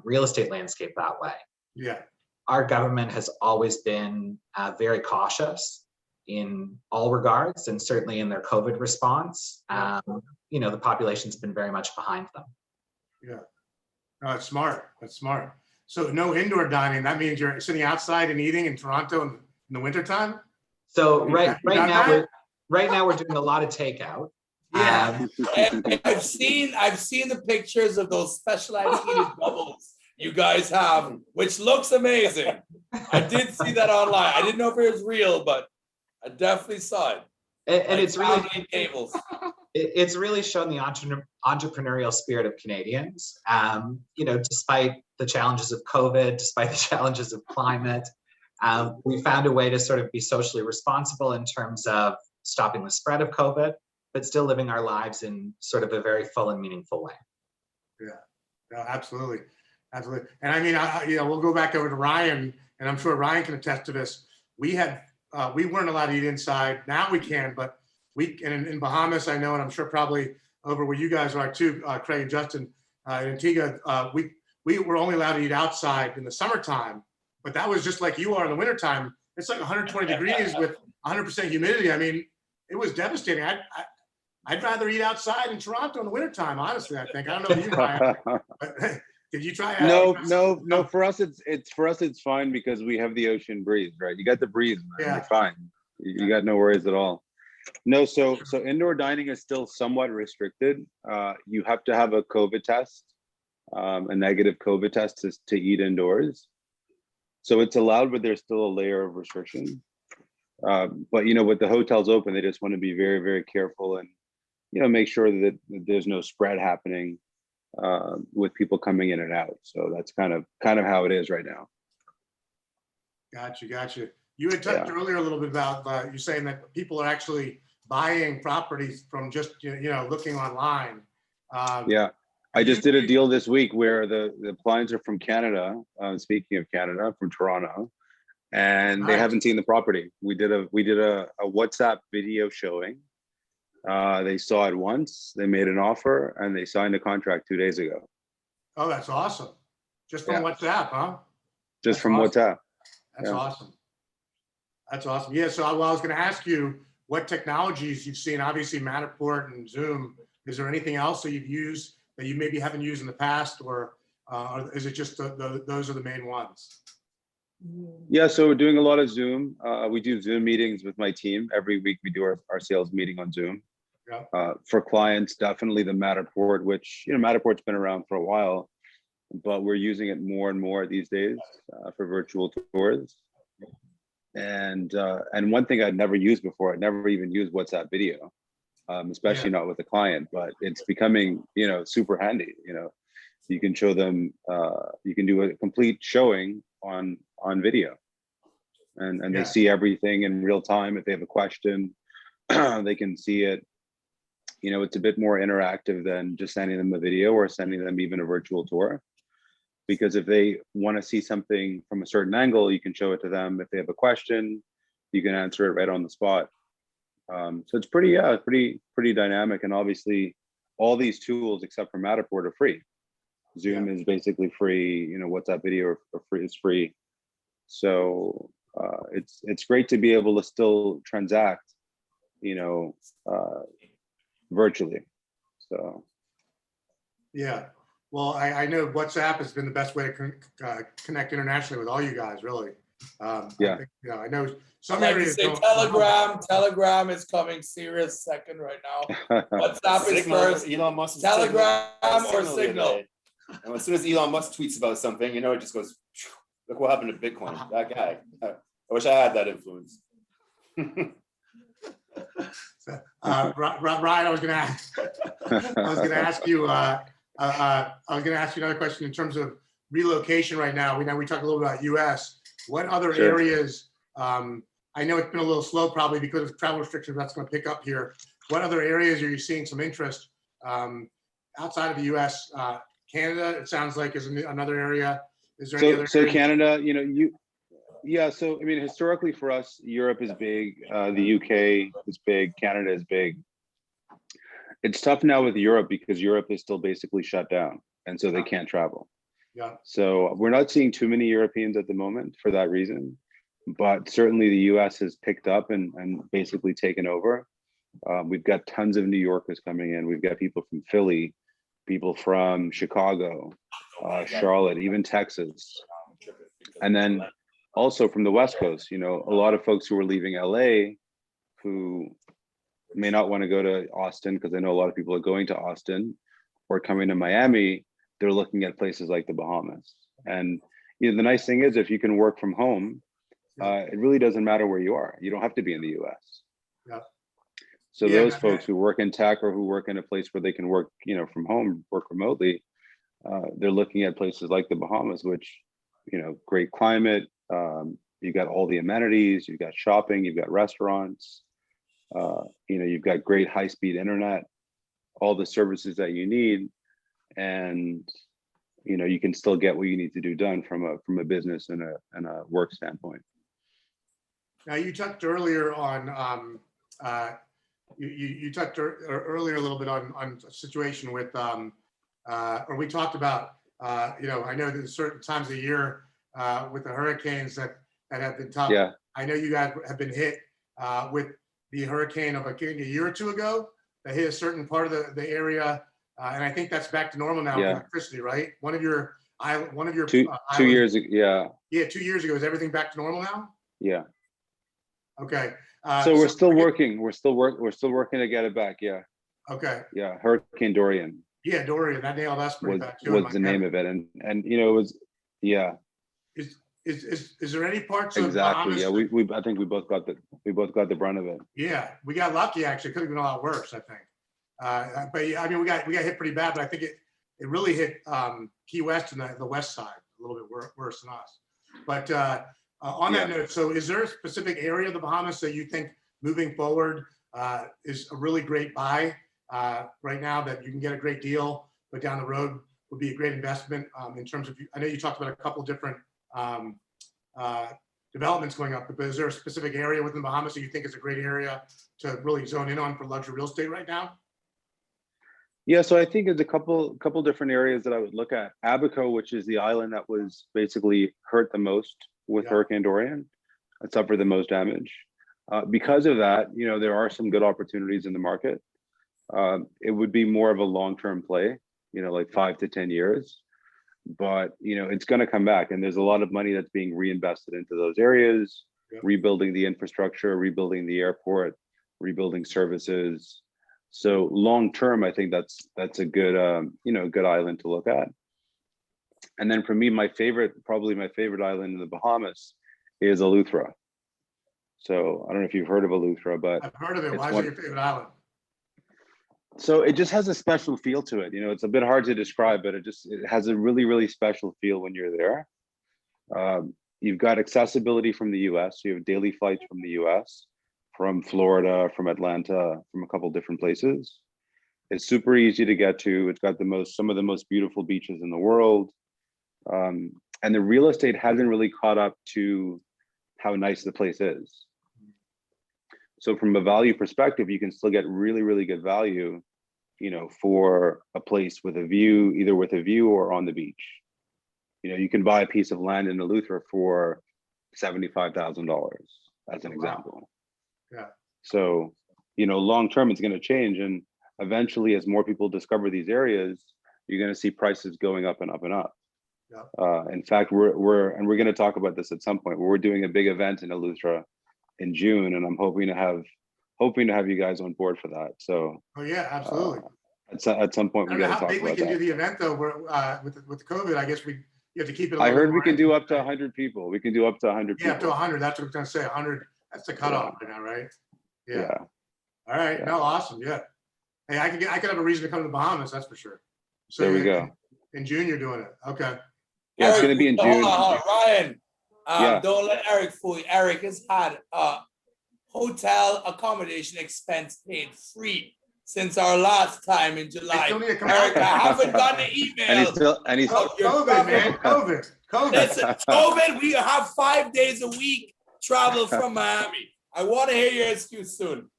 real estate landscape that way. Yeah. Our government has always been very cautious in all regards, and certainly in their COVID response. The population's been very much behind them. Yeah. No, that's smart. That's smart. So no indoor dining. That means you're sitting outside and eating in Toronto in the wintertime? So right now we're doing a lot of takeout. Yeah. And I've seen the pictures of those specialized heated bubbles you guys have, which looks amazing. I did see that online. I didn't know if it was real, but I definitely saw it. And it's really tables. It's really shown the entrepreneurial spirit of Canadians. Despite the challenges of COVID, despite the challenges of climate, we found a way to sort of be socially responsible in terms of stopping the spread of COVID, but still living our lives in sort of a very full and meaningful way. Yeah, no, absolutely. Absolutely. And I mean, we'll go back over to Ryan, and I'm sure Ryan can attest to this. We weren't allowed to eat inside. Now we can, but in Bahamas, I know, and I'm sure probably over where you guys are too, Craig and Justin, in Antigua, we were only allowed to eat outside in the summertime, but that was just like you are in the wintertime. It's like 120 degrees with 100% humidity. I mean, it was devastating. I'd rather eat outside in Toronto in the wintertime, honestly, I think. I don't know if you, Ryan, but did you try? No. For us, it's fine because we have the ocean breeze, right? You got the breeze, man. Yeah. You're fine. You got no worries at all. No, so indoor dining is still somewhat restricted. You have to have a COVID test, a negative COVID test to eat indoors. So it's allowed, but there's still a layer of restriction. But with the hotels open, they just want to be very, very careful and make sure that there's no spread happening with people coming in and out. So that's kind of how it is right now. Gotcha. You had touched earlier a little bit about you saying that people are actually buying properties from just looking online. Yeah, I just did a deal this week where the clients are from Canada. Speaking of Canada, from Toronto, and they haven't seen the property. We did a WhatsApp video showing. They saw it once. They made an offer and they signed a contract 2 days ago. Oh, that's awesome! Just from WhatsApp, huh? Just from WhatsApp. That's awesome. That's awesome. Yeah. So I was going to ask you what technologies you've seen. Obviously, Matterport and Zoom. Is there anything else that you've used that you maybe haven't used in the past, or is it just those are the main ones? Yeah, so we're doing a lot of Zoom. We do Zoom meetings with my team. Every week we do our sales meeting on Zoom. Yeah. For clients, definitely the Matterport, which, Matterport's been around for a while, but we're using it more and more these days for virtual tours. And one thing I'd never used before, I'd never even used WhatsApp video, especially not with a client, but it's becoming, super handy. You can show them, you can do a complete showing on video, and they see everything in real time. If they have a question, they can see it. It's a bit more interactive than just sending them a video or sending them even a virtual tour. Because if they want to see something from a certain angle, you can show it to them. If they have a question, you can answer it right on the spot. So it's pretty dynamic. And obviously, all these tools except for Matterport are free. Zoom is basically free. WhatsApp video is free. So it's great to be able to still transact, virtually. So Yeah. Well, I know WhatsApp has been the best way to connect internationally with all you guys, really. Yeah. I know some Like to areas. say don't- Telegram is coming serious second right now. WhatsApp is Signal, first. Elon Musk. Telegram or the other Signal? day. And as soon as Elon Musk tweets about something, it just goes, phew, look what happened to Bitcoin. That guy. I wish I had that influence. Ryan, I was going to ask you. I was going to ask you another question in terms of relocation right now. We talked a little about U.S. What other areas? I know it's been a little slow, probably because of travel restrictions. That's going to pick up here. What other areas are you seeing some interest outside of the U.S.? Canada, it sounds like, is another area. Is there any other? So Canada, so I mean, historically for us, Europe is big, the UK is big, Canada is big. It's tough now with Europe because Europe is still basically shut down, and so they can't travel. Yeah. So we're not seeing too many Europeans at the moment for that reason, but certainly the US has picked up and basically taken over. We've got tons of New Yorkers coming in. We've got people from Philly, people from Chicago, Charlotte, even Texas. And then also from the West Coast, a lot of folks who are leaving LA who may not want to go to Austin, because I know a lot of people are going to Austin or coming to Miami. They're looking at places like the Bahamas. And the nice thing is, if you can work from home, it really doesn't matter where you are. You don't have to be in the US. Yeah. So those folks who work in tech or who work in a place where they can work, from home, work remotely, they're looking at places like the Bahamas, which, great climate. You've got all the amenities, you've got shopping, you've got restaurants, you've got great high-speed internet, all the services that you need, and you can still get what you need to do done from a business and a work standpoint. Now, you touched earlier on you touched earlier a little bit on a situation with or we talked about I know there's certain times of the year with the hurricanes that have been tough. Yeah. I know you guys have been hit with the hurricane of a year or two ago that hit a certain part of the area, and I think that's back to normal now with electricity, right? One of your two years ago, yeah, 2 years ago. Is everything back to normal now? Yeah. Okay. So we're still working. We're still working to get it back. Yeah. Okay. Yeah. Hurricane Dorian. Yeah, Dorian. That nailed us pretty bad too. Was the name of it, and it was Is there any parts exactly. of Bahamas? Yeah, we I think we both got the brunt of it. Yeah, we got lucky actually. Could have been a lot worse, I think. But yeah, I mean, we got hit pretty bad, but I think it really hit Key West and the west side a little bit worse than us. But on that note, so is there a specific area of the Bahamas that you think moving forward is a really great buy right now, that you can get a great deal, but down the road would be a great investment in terms of, I know you talked about a couple different developments going up, but is there a specific area within the Bahamas that you think is a great area to really zone in on for luxury real estate right now? Yeah, so I think there's a couple different areas that I would look at. Abaco, which is the island that was basically hurt the most with Hurricane Dorian, that suffered the most damage. Because of that, there are some good opportunities in the market. It would be more of a long-term play, like 5 to 10 years. but it's going to come back, and there's a lot of money that's being reinvested into those areas, Yeah. rebuilding the infrastructure, rebuilding the airport, rebuilding services. So long term, I think that's a good good island to look at. And then for me, probably my favorite island in the Bahamas is Eleuthera. So I don't know if you've heard of Eleuthera, but I've heard of it. it's Why is it your favorite island? so it just has a special feel to it. It's a bit hard to describe, but it has a really, really special feel when you're there. You've got accessibility from the US. So you have daily flights from the US, from Florida, from Atlanta, from a couple different places. It's super easy to get to. It's got some of the most beautiful beaches in the world. And the real estate hasn't really caught up to how nice the place is. So from a value perspective, you can still get really, really good value, for a place with a view, either with a view or on the beach. You can buy a piece of land in Eleuthera for $75,000 as an example. Yeah. So, long term, it's going to change. And eventually, as more people discover these areas, you're going to see prices going up and up and up. Yeah. In fact, we're going to talk about this at some point. We're doing a big event in Eleuthera in June, and I'm hoping to have you guys on board for that. So, Oh yeah, absolutely. At some point, I we don't know got to how talk big we about can do that. the event though. With the COVID, I guess you have to keep it. I heard we can do up to 100 people. We can do up to 100 Yeah, up to people. 100. That's what I was gonna say. 100. That's the cutoff right now, right? Yeah. Yeah. All right. Yeah. No, awesome. Yeah. Hey, I could have a reason to come to the Bahamas. That's for sure. So There we go. In June, you're doing it. Okay. Yeah, it's Eric, going to be in hold June. on, Ryan, Yeah. don't let Eric fool you. Eric has had hotel accommodation expense paid free since our last time in I July. still need to come Eric, I back. haven't gotten an email. And he's Oh, Your COVID, man. COVID. Listen, COVID, we have 5 days a week travel from Miami. I want to hear your excuse soon.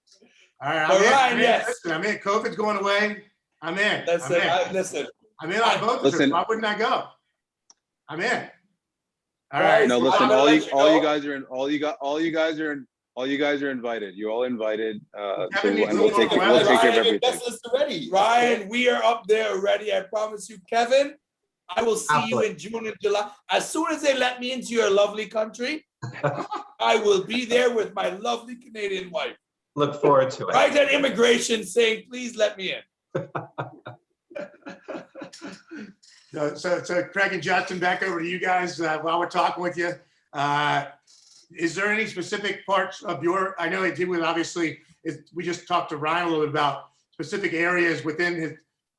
All right. But Ryan, I'm in. yes. Listen, I'm in. COVID's going away. I'm in. Listen, I'm in on both of them. Listen. Why wouldn't I go? I'm in. All right. No, listen. I'm gonna All let you you guys are in. All you guys are invited. You're all invited. So, Kevin needs and to we'll go take on we'll the take care of Ryan, everything. That's list already. Ryan, we are up there already. I promise you, Kevin. I will see you in June and July. As soon as they let me into your lovely country, I will be there with my lovely Canadian wife. Look forward to it. Right at immigration saying, please let me in. So Craig and Justin, back over to you guys while we're talking with you. Is there any specific parts of I know Antigua obviously we just talked to Ryan a little bit about specific areas within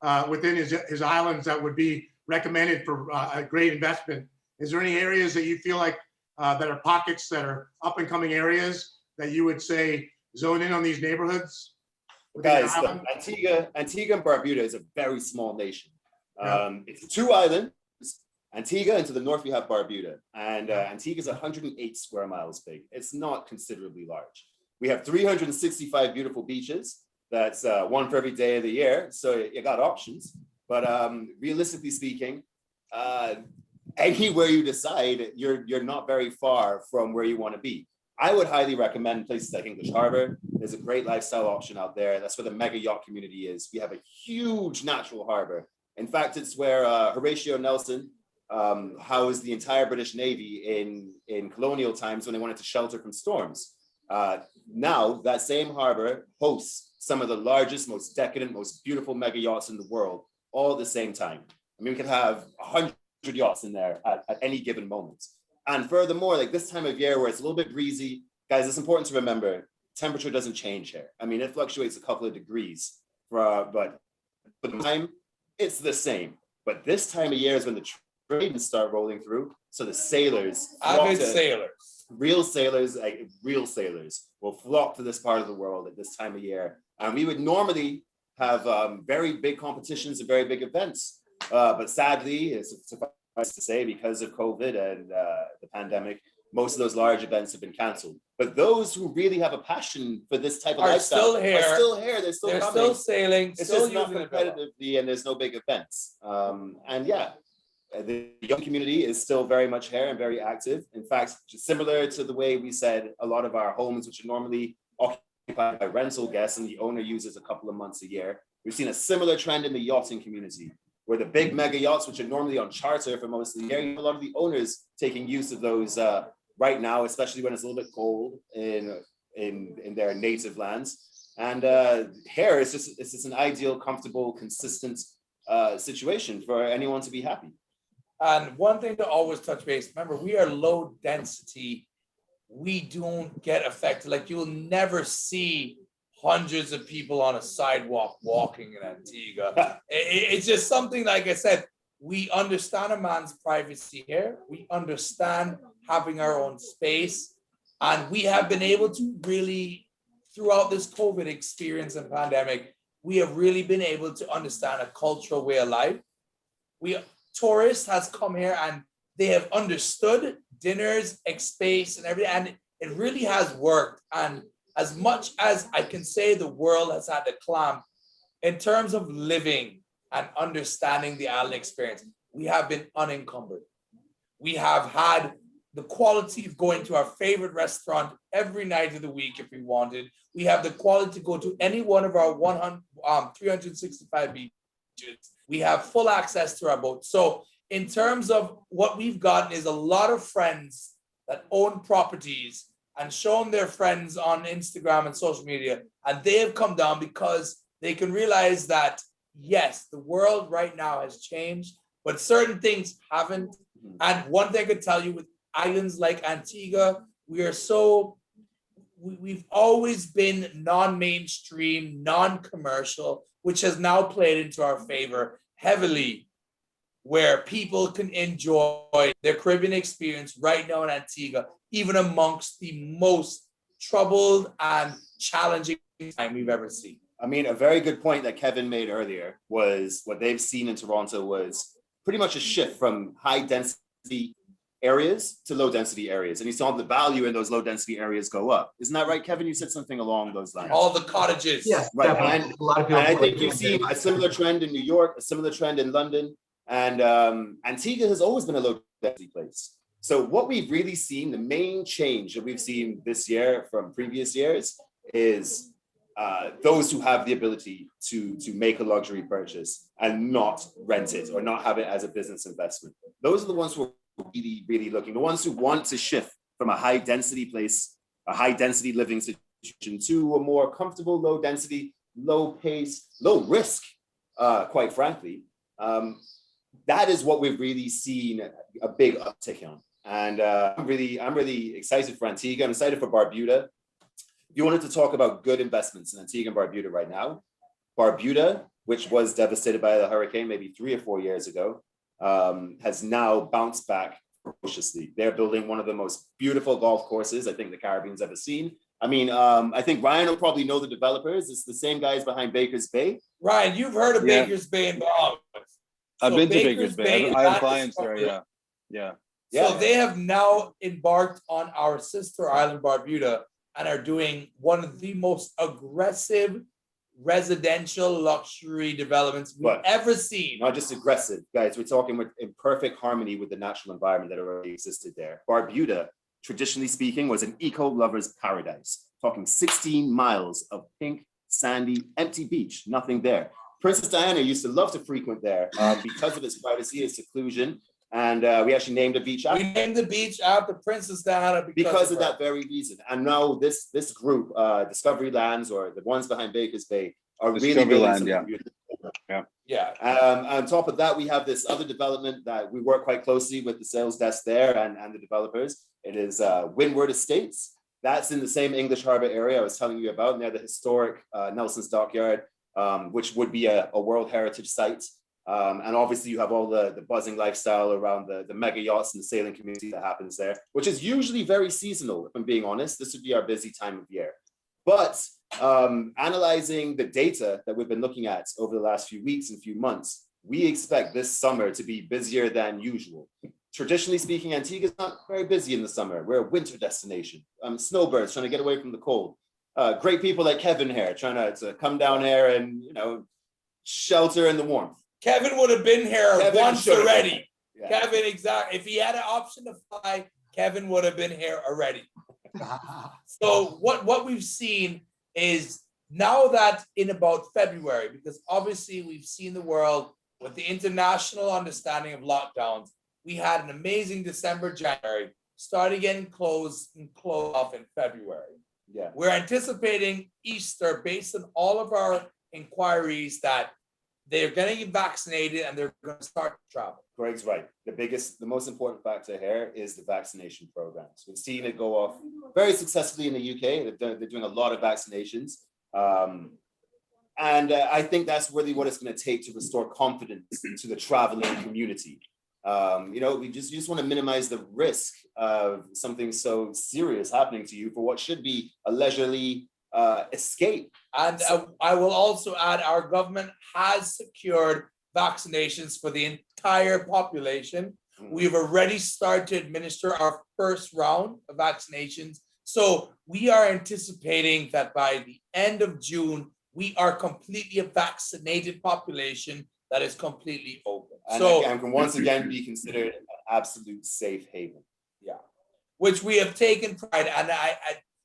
his islands that would be recommended for a great investment. Is there any areas that you feel like that are pockets that are up and coming areas that you would say zone in on these neighborhoods? Guys, look, Antigua and Barbuda is a very small nation. Yeah. It's 2 islands, Antigua, and to the north we have Barbuda. And Antigua is 108 square miles big. It's not considerably large. We have 365 beautiful beaches. That's one for every day of the year. So you got options. But realistically speaking, anywhere you decide, you're not very far from where you want to be. I would highly recommend places like English Harbor. There's a great lifestyle option out there. That's where the mega yacht community is. We have a huge natural harbor. In fact, it's where Horatio Nelson housed the entire British Navy in colonial times when they wanted to shelter from storms. Now, that same harbor hosts some of the largest, most decadent, most beautiful mega yachts in the world, all at the same time. I mean, we could have 100 yachts in there at any given moment. And furthermore, like this time of year where it's a little bit breezy, guys, it's important to remember, temperature doesn't change here. I mean, it fluctuates a couple of degrees, but for the time, it's the same. But this time of year is when the trades start rolling through. So the sailors, real sailors will flock to this part of the world at this time of year. And we would normally have very big competitions and very big events. But sadly, it's suffice to say, because of COVID and the pandemic, most of those large events have been canceled. But those who really have a passion for this type of lifestyle are still here. They're still coming. Still sailing. It's still just not using competitively, and there's no big events. And yeah, the young community is still very much here and very active. In fact, similar to the way we said, a lot of our homes, which are normally occupied by rental guests and the owner uses a couple of months a year, we've seen a similar trend in the yachting community, where the big mega yachts, which are normally on charter for most of the year, you have a lot of the owners taking use of those right now, especially when it's a little bit cold in their native lands. And here it's just an ideal, comfortable, consistent situation for anyone to be happy. And one thing to always touch base, remember, we are low density. We don't get affected. Like, you'll never see hundreds of people on a sidewalk walking in Antigua. It's just something, like I said, we understand a man's privacy here. We understand having our own space. And we have been able to really, throughout this COVID experience and pandemic, we have really been able to understand a cultural way of life. Tourists has come here and they have understood dinners, space, and everything, and it really has worked. And as much as I can say the world has had to clamp in terms of living and understanding the island experience, we have been unencumbered. We have had the quality of going to our favorite restaurant every night of the week if we wanted. We have the quality to go to any one of our 365 beaches. We have full access to our boat. So in terms of what we've gotten is a lot of friends that own properties and shown their friends on Instagram and social media, and they have come down because they can realize that, yes, the world right now has changed, but certain things haven't. And one thing I could tell you with islands like Antigua, we've always been non-mainstream, non-commercial, which has now played into our favor heavily, where people can enjoy their Caribbean experience right now in Antigua, even amongst the most troubled and challenging time we've ever seen. I mean, a very good point that Kevin made earlier was what they've seen in Toronto was pretty much a shift from high density areas to low density areas. And you saw the value in those low density areas go up. Isn't that right, Kevin? You said something along those lines. All the cottages. Yes, Right. definitely. A lot of And people. I think you've seen a similar trend in New York, a similar trend in London. And Antigua has always been a low density place. So what we've really seen, the main change that we've seen this year from previous years is those who have the ability to make a luxury purchase and not rent it or not have it as a business investment. Those are the ones who are really, really looking, the ones who want to shift from a high density place, a high density living situation to a more comfortable, low density, low pace, low risk, quite frankly. That is what we've really seen a big uptick on. And I'm really excited for Antigua. I'm excited for Barbuda. If you wanted to talk about good investments in Antigua and Barbuda right now, Barbuda, which was devastated by the hurricane maybe 3 or 4 years ago, has now bounced back ferociously. They're building one of the most beautiful golf courses I think the Caribbean's ever seen. I mean, I think Ryan will probably know the developers. It's the same guys behind Baker's Bay. Ryan, you've heard of Yeah. Baker's Bay in Bahamas. I've So been to Baker's Baker's Bay. Bay, I that have is clients there. something- Yeah. So they have now embarked on our sister island, Barbuda, and are doing one of the most aggressive residential luxury developments we've But- ever seen. Not just aggressive, guys. We're talking in perfect harmony with the natural environment that already existed there. Barbuda, traditionally speaking, was an eco-lover's paradise. Talking 16 miles of pink, sandy, empty beach, nothing there. Princess Diana used to love to frequent there because of its privacy, its seclusion, and we actually named a beach after We named the beach after Princess Diana because of her. that very reason. And now this group, Discovery Lands, or the ones behind Baker's Bay, are really Discovery building Land, something yeah. beautiful. Yeah. On top of that, we have this other development that we work quite closely with the sales desk there and the developers. It is Windward Estates. That's in the same English Harbor area I was telling you about, near the historic Nelson's Dockyard, which would be a World Heritage Site. And obviously you have all the buzzing lifestyle around the mega yachts and the sailing community that happens there, which is usually very seasonal, if I'm being honest. This would be our busy time of year. But analyzing the data that we've been looking at over the last few weeks and few months, we expect this summer to be busier than usual. Traditionally speaking, Antigua is not very busy in the summer. We're a winter destination. Snowbirds trying to get away from the cold. Great people like Kevin here trying to come down here and, shelter in the warmth. Kevin would have been here Kevin once should have been already. here. Yeah. Kevin, exactly. If he had an option to fly, Kevin would have been here already. So what we've seen is now that in about February, because obviously we've seen the world with the international understanding of lockdowns, we had an amazing December, January, started getting closed and closed off in February. Yeah, We're anticipating Easter based on all of our inquiries that they're getting vaccinated and they're going to start to travel. Greg's right. The most important factor here is the vaccination programs. We've seen it go off very successfully in the UK. They're doing a lot of vaccinations. And I think that's really what it's going to take to restore confidence to the traveling community. We just want to minimize the risk of something so serious happening to you for what should be a leisurely escape. And I will also add, our government has secured vaccinations for the entire population. We've already started to administer our first round of vaccinations. So we are anticipating that by the end of June, we are completely a vaccinated population that is completely open. And can once again be considered an absolute safe haven. Yeah, which we have taken pride. And I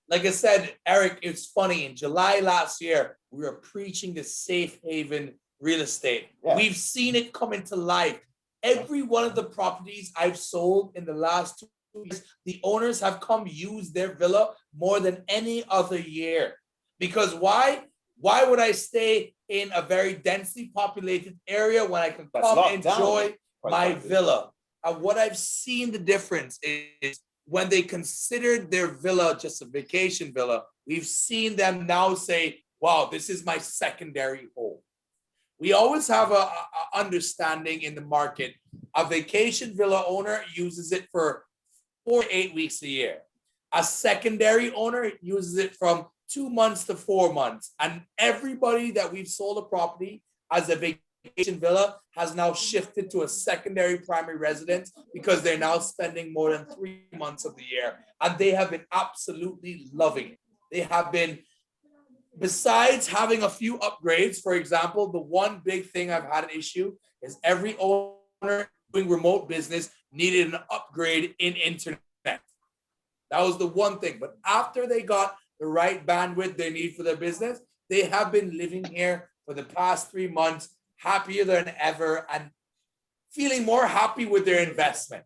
like I said, Eric, it's funny, in July last year, we were preaching the safe haven real estate. Yeah. We've seen it come into life. Every one of the properties I've sold in the last 2 years, the owners have come use their villa more than any other year. Because why? Why would I stay in a very densely populated area when I can come enjoy my villa? And what I've seen the difference is when they considered their villa just a vacation villa, we've seen them now say, wow, this is my secondary home. We always have a understanding in the market. A vacation villa owner uses it for 4 to 8 weeks a year. A secondary owner uses it from 2 months to 4 months. And everybody that we've sold a property as a vacation villa has now shifted to a secondary primary residence because they're now spending more than 3 months of the year. And they have been absolutely loving it. They have been, besides having a few upgrades, for example, the one big thing I've had an issue is every owner doing remote business needed an upgrade in internet. That was the one thing. But after they got the right bandwidth they need for their business, they have been living here for the past 3 months, happier than ever and feeling more happy with their investment.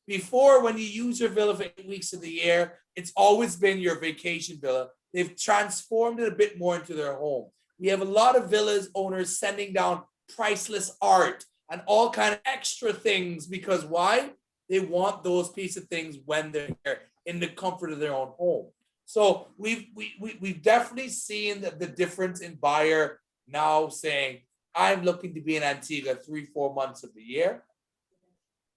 Before, when you use your villa for 8 weeks of the year, it's always been your vacation villa. They've transformed it a bit more into their home. We have a lot of villas owners sending down priceless art and all kind of extra things because why? They want those pieces of things when they're here in the comfort of their own home. So we've definitely seen the difference in buyer now saying, I'm looking to be in Antigua 3-4 months of the year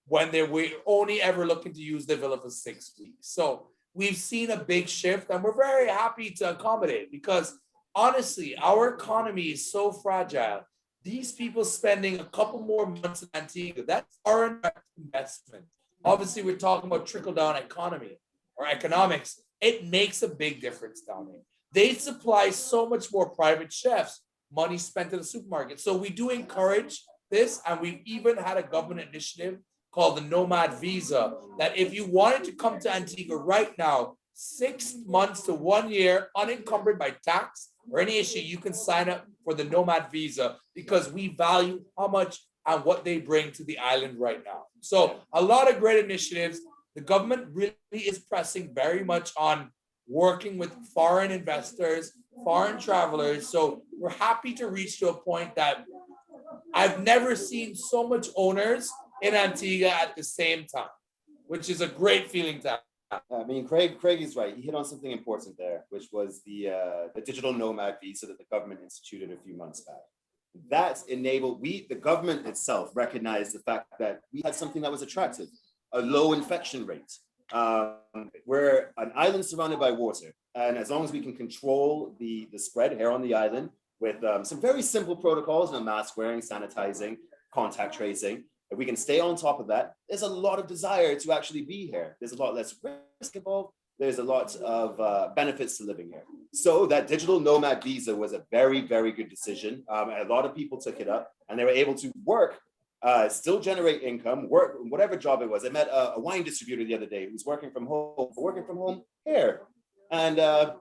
when we're only ever looking to use the villa for 6 weeks. So we've seen a big shift and we're very happy to accommodate because honestly, our economy is so fragile. These people spending a couple more months in Antigua, that's our investment. Obviously, we're talking about trickle-down economy or economics. It makes a big difference down there. They supply so much more private chefs, money spent in the supermarket. So we do encourage this, and we've even had a government initiative called the Nomad Visa, that if you wanted to come to Antigua right now, 6 months to 1 year, unencumbered by tax or any issue, you can sign up for the Nomad Visa because we value how much and what they bring to the island right now. So a lot of great initiatives. The government really is pressing very much on working with foreign investors, foreign travelers. So we're happy to reach to a point that I've never seen so much owners in Antigua at the same time, which is a great feeling to have. I mean, Craig is right. He hit on something important there, which was the digital nomad visa that the government instituted a few months back. That's enabled, the government itself recognized the fact that we had something that was attractive, a low infection rate. We're an island surrounded by water. And as long as we can control the spread here on the island with some very simple protocols, mask wearing, sanitizing, contact tracing, if we can stay on top of that, there's a lot of desire to actually be here. There's a lot less risk involved. There's a lot of benefits to living here. So that digital nomad visa was a very, very good decision. A lot of people took it up and they were able to work, still generate income, work, whatever job it was. I met a wine distributor the other day who was working from home here. And I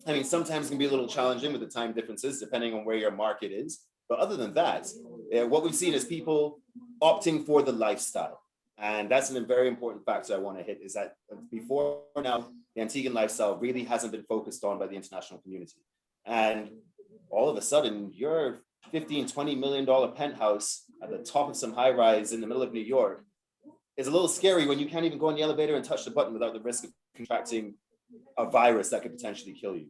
mean, sometimes it can be a little challenging with the time differences, depending on where your market is. But other than that, what we've seen is people opting for the lifestyle. And that's a very important factor I want to hit, is that before now, the Antiguan lifestyle really hasn't been focused on by the international community. And all of a sudden, your $15, $20 million penthouse at the top of some high rise in the middle of New York is a little scary when you can't even go in the elevator and touch the button without the risk of contracting a virus that could potentially kill you.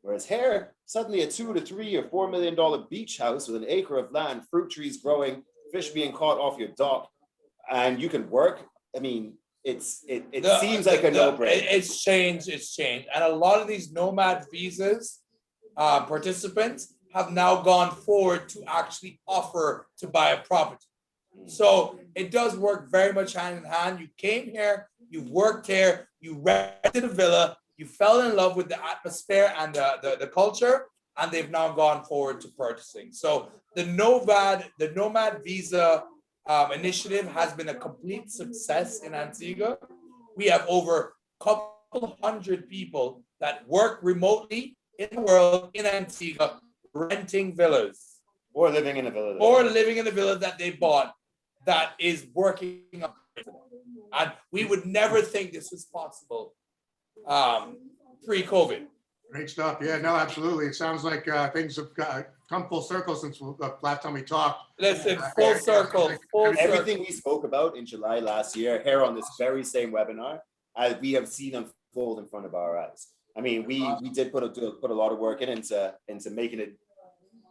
Whereas here, suddenly a $2 to $3 or $4 million beach house with an acre of land, fruit trees growing, fish being caught off your dock, and you can work. I mean, it seems like a no-brainer. It's changed. And a lot of these nomad visas participants have now gone forward to actually offer to buy a property. So it does work very much hand in hand. You came here, you worked here, you rented a villa, you fell in love with the atmosphere and the culture, and they've now gone forward to purchasing. So the nomad visa initiative has been a complete success in Antigua. We have over a couple hundred people that work remotely in the world in Antigua, renting villas. Or living in a villa. Or living in a villa that they bought that is working. And we would never think this was possible pre-COVID. Great stuff. Yeah, no, absolutely. It sounds like things have come full circle since the last time we talked. Listen, full circle. Everything we spoke about in July last year, here on this very same webinar, we have seen unfold in front of our eyes. I mean, we did put a lot of work into making it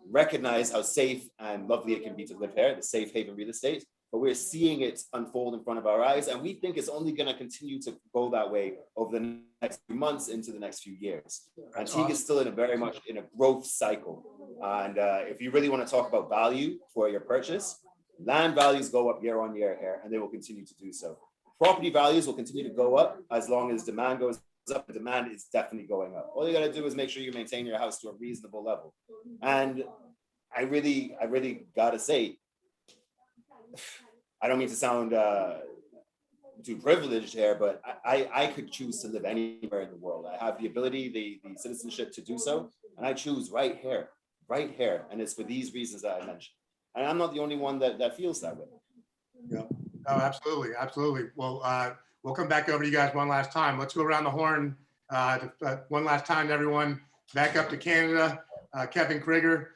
recognize how safe and lovely it can be to live here, the safe haven real estate. But we're seeing it unfold in front of our eyes, and we think it's only going to continue to go that way over the next few months into the next few years. Antigua is still very much in a growth cycle, and if you really want to talk about value for your purchase, land values go up year on year here, and they will continue to do so. Property values will continue to go up as long as demand goes up. The demand is definitely going up. All you got to do is make sure you maintain your house to a reasonable level. And I really got to say, I don't mean to sound too privileged here, but I could choose to live anywhere in the world. I have the ability, the citizenship to do so, and I choose right here. And it's for these reasons that I mentioned. And I'm not the only one that feels that way. Yeah, oh, absolutely. Well, we'll come back over to you guys one last time. Let's go around the horn one last time, everyone. Back up to Canada. Kevin Krieger,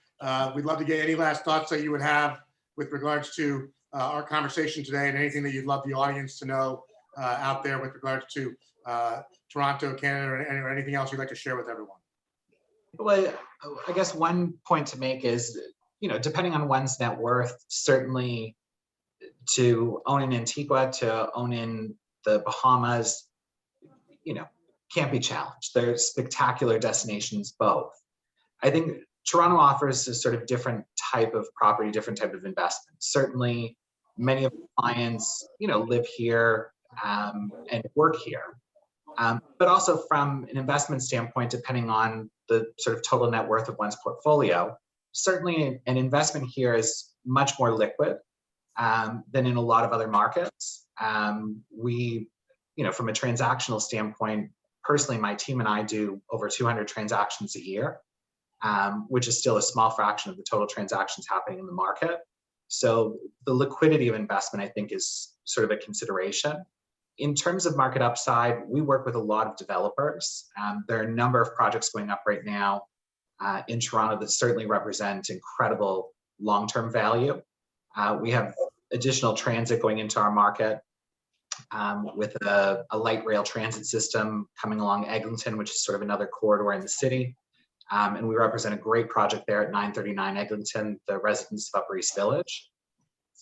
we'd love to get any last thoughts that you would have with regards to our conversation today, and anything that you'd love the audience to know out there with regards to Toronto, Canada, or anything else you'd like to share with everyone. Well, I guess one point to make is, depending on one's net worth, certainly to own in Antigua, to own in the Bahamas, can't be challenged. They're spectacular destinations, both. I think Toronto offers a sort of different type of property, different type of investment. Certainly, many of the clients, live here and work here. But also from an investment standpoint, depending on the sort of total net worth of one's portfolio, certainly an investment here is much more liquid than in a lot of other markets. We, from a transactional standpoint, personally, my team and I do over 200 transactions a year, which is still a small fraction of the total transactions happening in the market. So the liquidity of investment, I think, is sort of a consideration. In terms of market upside, we work with a lot of developers. There are a number of projects going up right now in Toronto that certainly represent incredible long-term value. We have additional transit going into our market with a light rail transit system coming along Eglinton, which is sort of another corridor in the city. And we represent a great project there at 939 Eglinton, the residents of Upper East Village.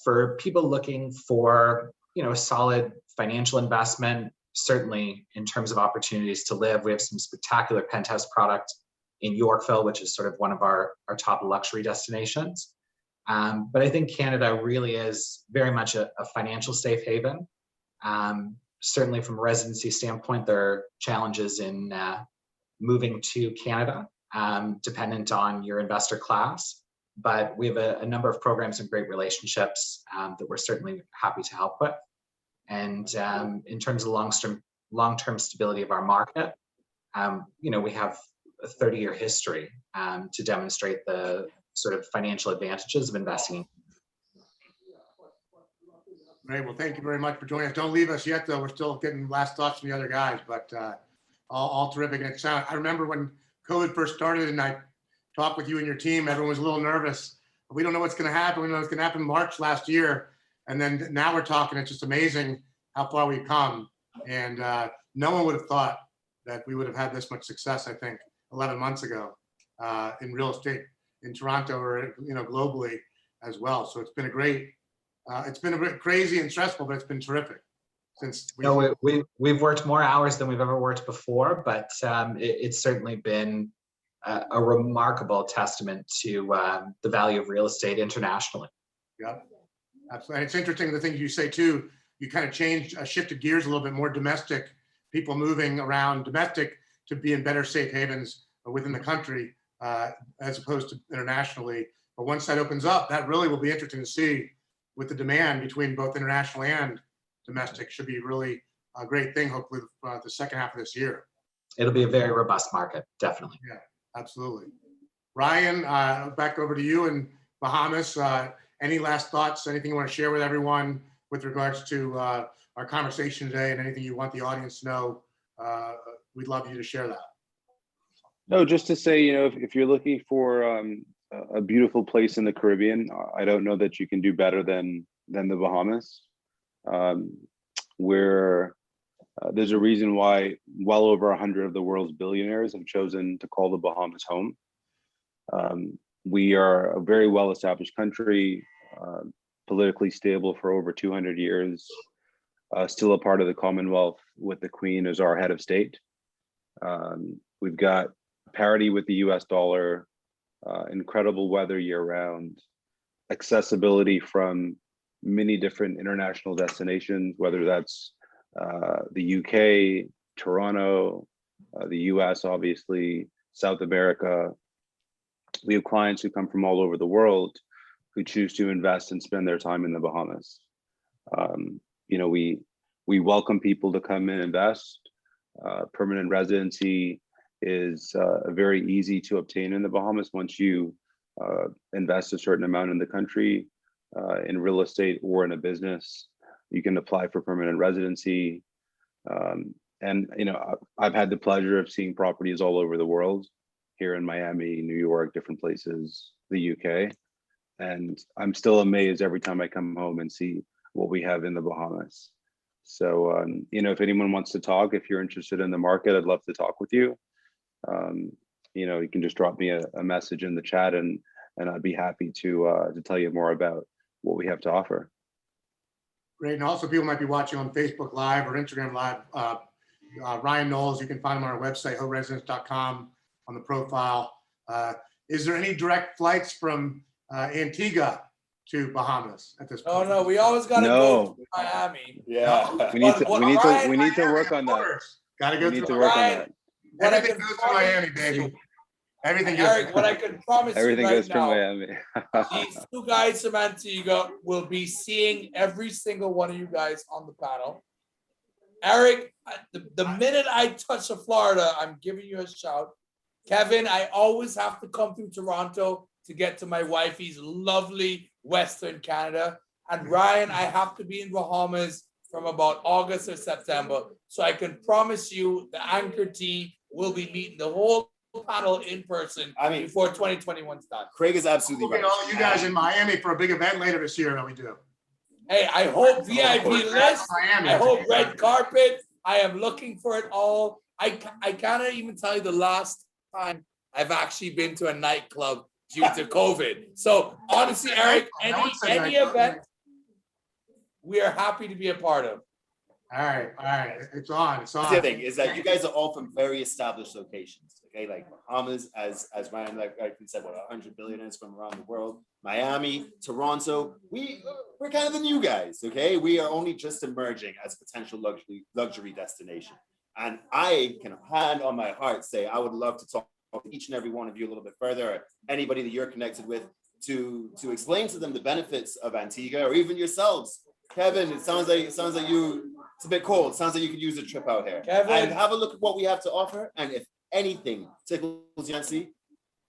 For people looking for, a solid financial investment, certainly in terms of opportunities to live, we have some spectacular penthouse product in Yorkville, which is sort of one of our top luxury destinations. But I think Canada really is very much a financial safe haven. Certainly from a residency standpoint, there are challenges in moving to Canada, dependent on your investor class. But we have a number of programs and great relationships that we're certainly happy to help with. And in terms of long-term stability of our market, we have a 30-year history to demonstrate the sort of financial advantages of investing. Great. Well, thank you very much for joining us. Don't leave us yet, though. We're still getting last thoughts from the other guys, but all terrific. And I remember when COVID first started and I talked with you and your team, everyone was a little nervous. We don't know what's going to happen. We know what's going to happen in March last year. And then now we're talking, it's just amazing how far we've come. And no one would have thought that we would have had this much success, I think, 11 months ago in real estate in Toronto or, globally as well. So it's been it's been a bit crazy and stressful, but it's been terrific since we've worked more hours than we've ever worked before, but it's certainly been a remarkable testament to the value of real estate internationally. Yeah, absolutely. And it's interesting the things you say too. You kind of shifted gears a little bit more domestic, people moving around domestic to be in better safe havens within the country as opposed to internationally. But once that opens up, that really will be interesting to see with the demand between both international and domestic. Should be really a great thing, hopefully, the second half of this year. It'll be a very robust market, definitely. Yeah, absolutely. Ryan, back over to you in Bahamas. Any last thoughts, anything you want to share with everyone with regards to our conversation today and anything you want the audience to know? We'd love you to share that. No, just to say, if you're looking for a beautiful place in the Caribbean, I don't know that you can do better than the Bahamas. Where there's a reason why well over 100 of the world's billionaires have chosen to call the Bahamas home. We are a very well-established country, politically stable for over 200 years, still a part of the Commonwealth with the Queen as our head of state. We've got parity with the US dollar, incredible weather year-round, accessibility from many different international destinations, whether that's the UK, Toronto, the US, obviously, South America. We have clients who come from all over the world who choose to invest and spend their time in the Bahamas. We welcome people to come and invest. Permanent residency is very easy to obtain in the Bahamas once you invest a certain amount in the country, in real estate or in a business. You can apply for permanent residency. I've had the pleasure of seeing properties all over the world, here in Miami, New York, different places, the UK. And I'm still amazed every time I come home and see what we have in the Bahamas. So, if anyone wants to talk, if you're interested in the market, I'd love to talk with you. You can just drop me a message in the chat and I'd be happy to tell you more about what we have to offer. Great. And also people might be watching on Facebook Live or Instagram Live. Ryan Knowles, you can find him on our website, hauteresidence.com, on the profile. Is there any direct flights from Antigua to Bahamas at this point? Oh, no, we always got to go to Miami. Yeah. We need to work on that. Gotta go We need through to work on Ryan, that. Everything goes to Miami, baby. Everything goes. Eric, what I can promise Everything you right goes from now, Miami. these two guys from Antigua will be seeing every single one of you guys on the panel. Eric, the minute I touch the Florida, I'm giving you a shout. Kevin, I always have to come through Toronto to get to my wifey's lovely Western Canada. And Ryan, I have to be in Bahamas from about August or September. So I can promise you the Anchor team will be meeting the whole panel in person before 2021 starts. Craig is absolutely We'll right. get all you guys in Miami for a big event later this year that we do. Hey, I hope VIP list. Miami. I hope red carpet. I am looking for it all. I cannot even tell you the last time I've actually been to a nightclub due to COVID. So honestly, Eric, any event we are happy to be a part of. All right. It's on. That's the thing is that you guys are all from very established locations. Okay, like Bahamas, as Ryan like we said, 100 billionaires from around the world. Miami, Toronto, we're kind of the new guys. Okay, we are only just emerging as a potential luxury destination. And I can hand on my heart say I would love to talk to each and every one of you a little bit further, or anybody that you're connected with, to explain to them the benefits of Antigua, or even yourselves. Kevin, it sounds like you. It's a bit cold. It sounds like you could use a trip out here. Kevin, and have a look at what we have to offer. And if anything tickles Yancy,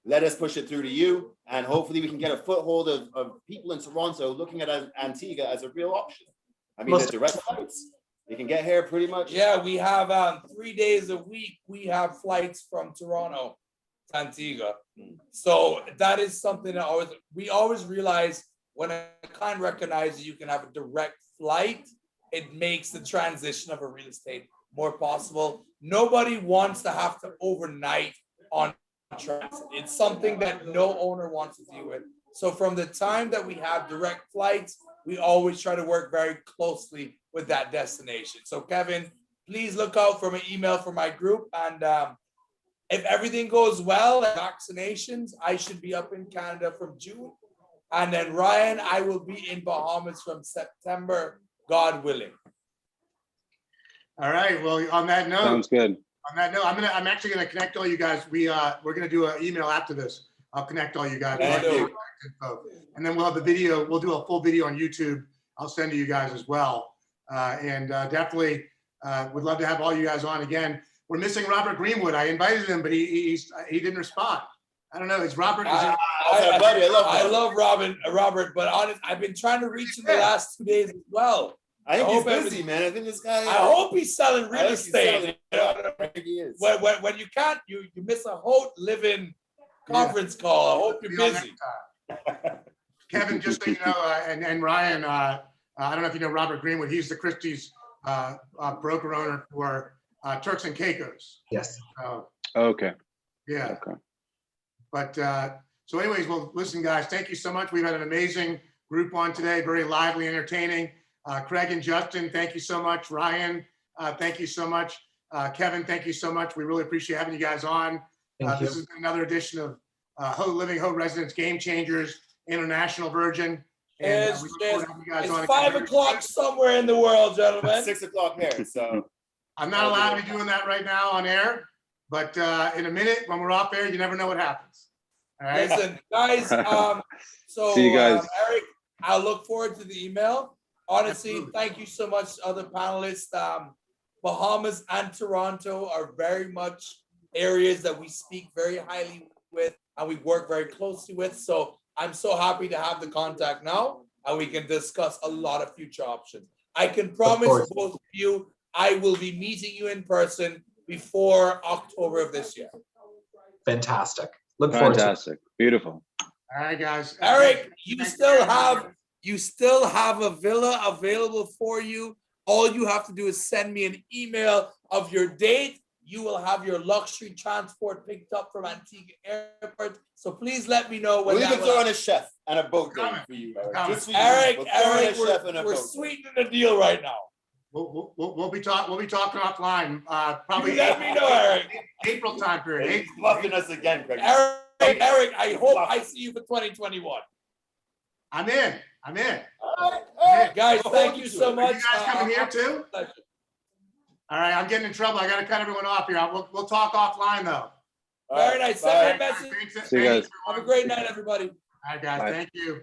let us push it through to you, and hopefully we can get a foothold of people in Toronto looking at Antigua as a real option. I mean, the direct flights, you can get here pretty much. Yeah, we have 3 days a week. We have flights from Toronto to Antigua. So that is something that we always realize when a client recognizes you can have a direct flight, it makes the transition of a real estate more possible. Nobody wants to have to overnight on transit. It's something that no owner wants to deal with. So from the time that we have direct flights, we always try to work very closely with that destination. So Kevin, please look out for my email for my group. And if everything goes well, vaccinations, I should be up in Canada from June. And then Ryan, I will be in Bahamas from September, God willing. All right, well, on that note. Sounds good. On that note, I'm actually gonna connect all you guys. We're gonna do an email after this. I'll connect all you guys. Thank you. And then we'll have the video. We'll do a full video on YouTube. I'll send to you guys as well. And definitely would love to have all you guys on again. We're missing Robert Greenwood. I invited him, but he didn't respond. I don't know. Is Robert? I love Robert, but honest, I've been trying to reach him the last 2 days as well. I think he's busy, man. I think this guy. I hope he's selling real estate. I think he is. When you can't, you miss a Haute living conference call. I hope you're busy. Kevin, just so you know, and Ryan, I don't know if you know Robert Greenwood. He's the Christie's broker owner for Turks and Caicos. Yes. Okay. Yeah. Okay. But so anyways, well, listen, guys, thank you so much. We've had an amazing group on today, very lively, entertaining. Craig and Justin, thank you so much. Ryan, thank you so much. Kevin, thank you so much. We really appreciate having you guys on. Thank you. This has been another edition of Haute Living, Haute Residence Game Changers, international version. And we look forward to having you guys on It's 5 o'clock somewhere in the world, gentlemen. 6 o'clock here, so. I'm not allowed to be doing that right now on air, but in a minute, when we're off air, you never know what happens. All right. Listen, guys, so See you guys. Eric, I'll look forward to the email. Honestly, Absolutely. thank you so much, other panelists. Bahamas and Toronto are very much areas that we speak very highly with and we work very closely with. So I'm so happy to have the contact now and we can discuss a lot of future options. I can promise both of you, I will be meeting you in person before October of this year. Fantastic. Look forward to it. Fantastic. Beautiful. All right, guys. Eric, you still have a villa available for you. All you have to do is send me an email of your date. You will have your luxury transport picked up from Antigua Airport. So please let me know when We'll that even will throw in happen. a chef and a boat day for you, Eric. Just for you. Eric, We'll throw in a Eric, chef and a we're boat day. sweetening the deal right now. We'll be talking offline. Probably You let me know, Eric. April time period. He's bluffing us again, Greg. Eric, I hope I see you for 2021. I'm in. All right. Guys, We'll thank hold you to so it. much. You guys coming here too? Pleasure. All right, I'm getting in trouble. I got to cut everyone off here. We'll talk offline though. All Very right, nice. bye. Send me a message. Thanks, See you guys. Have a great night, everybody. All right, guys. Bye. Thank you.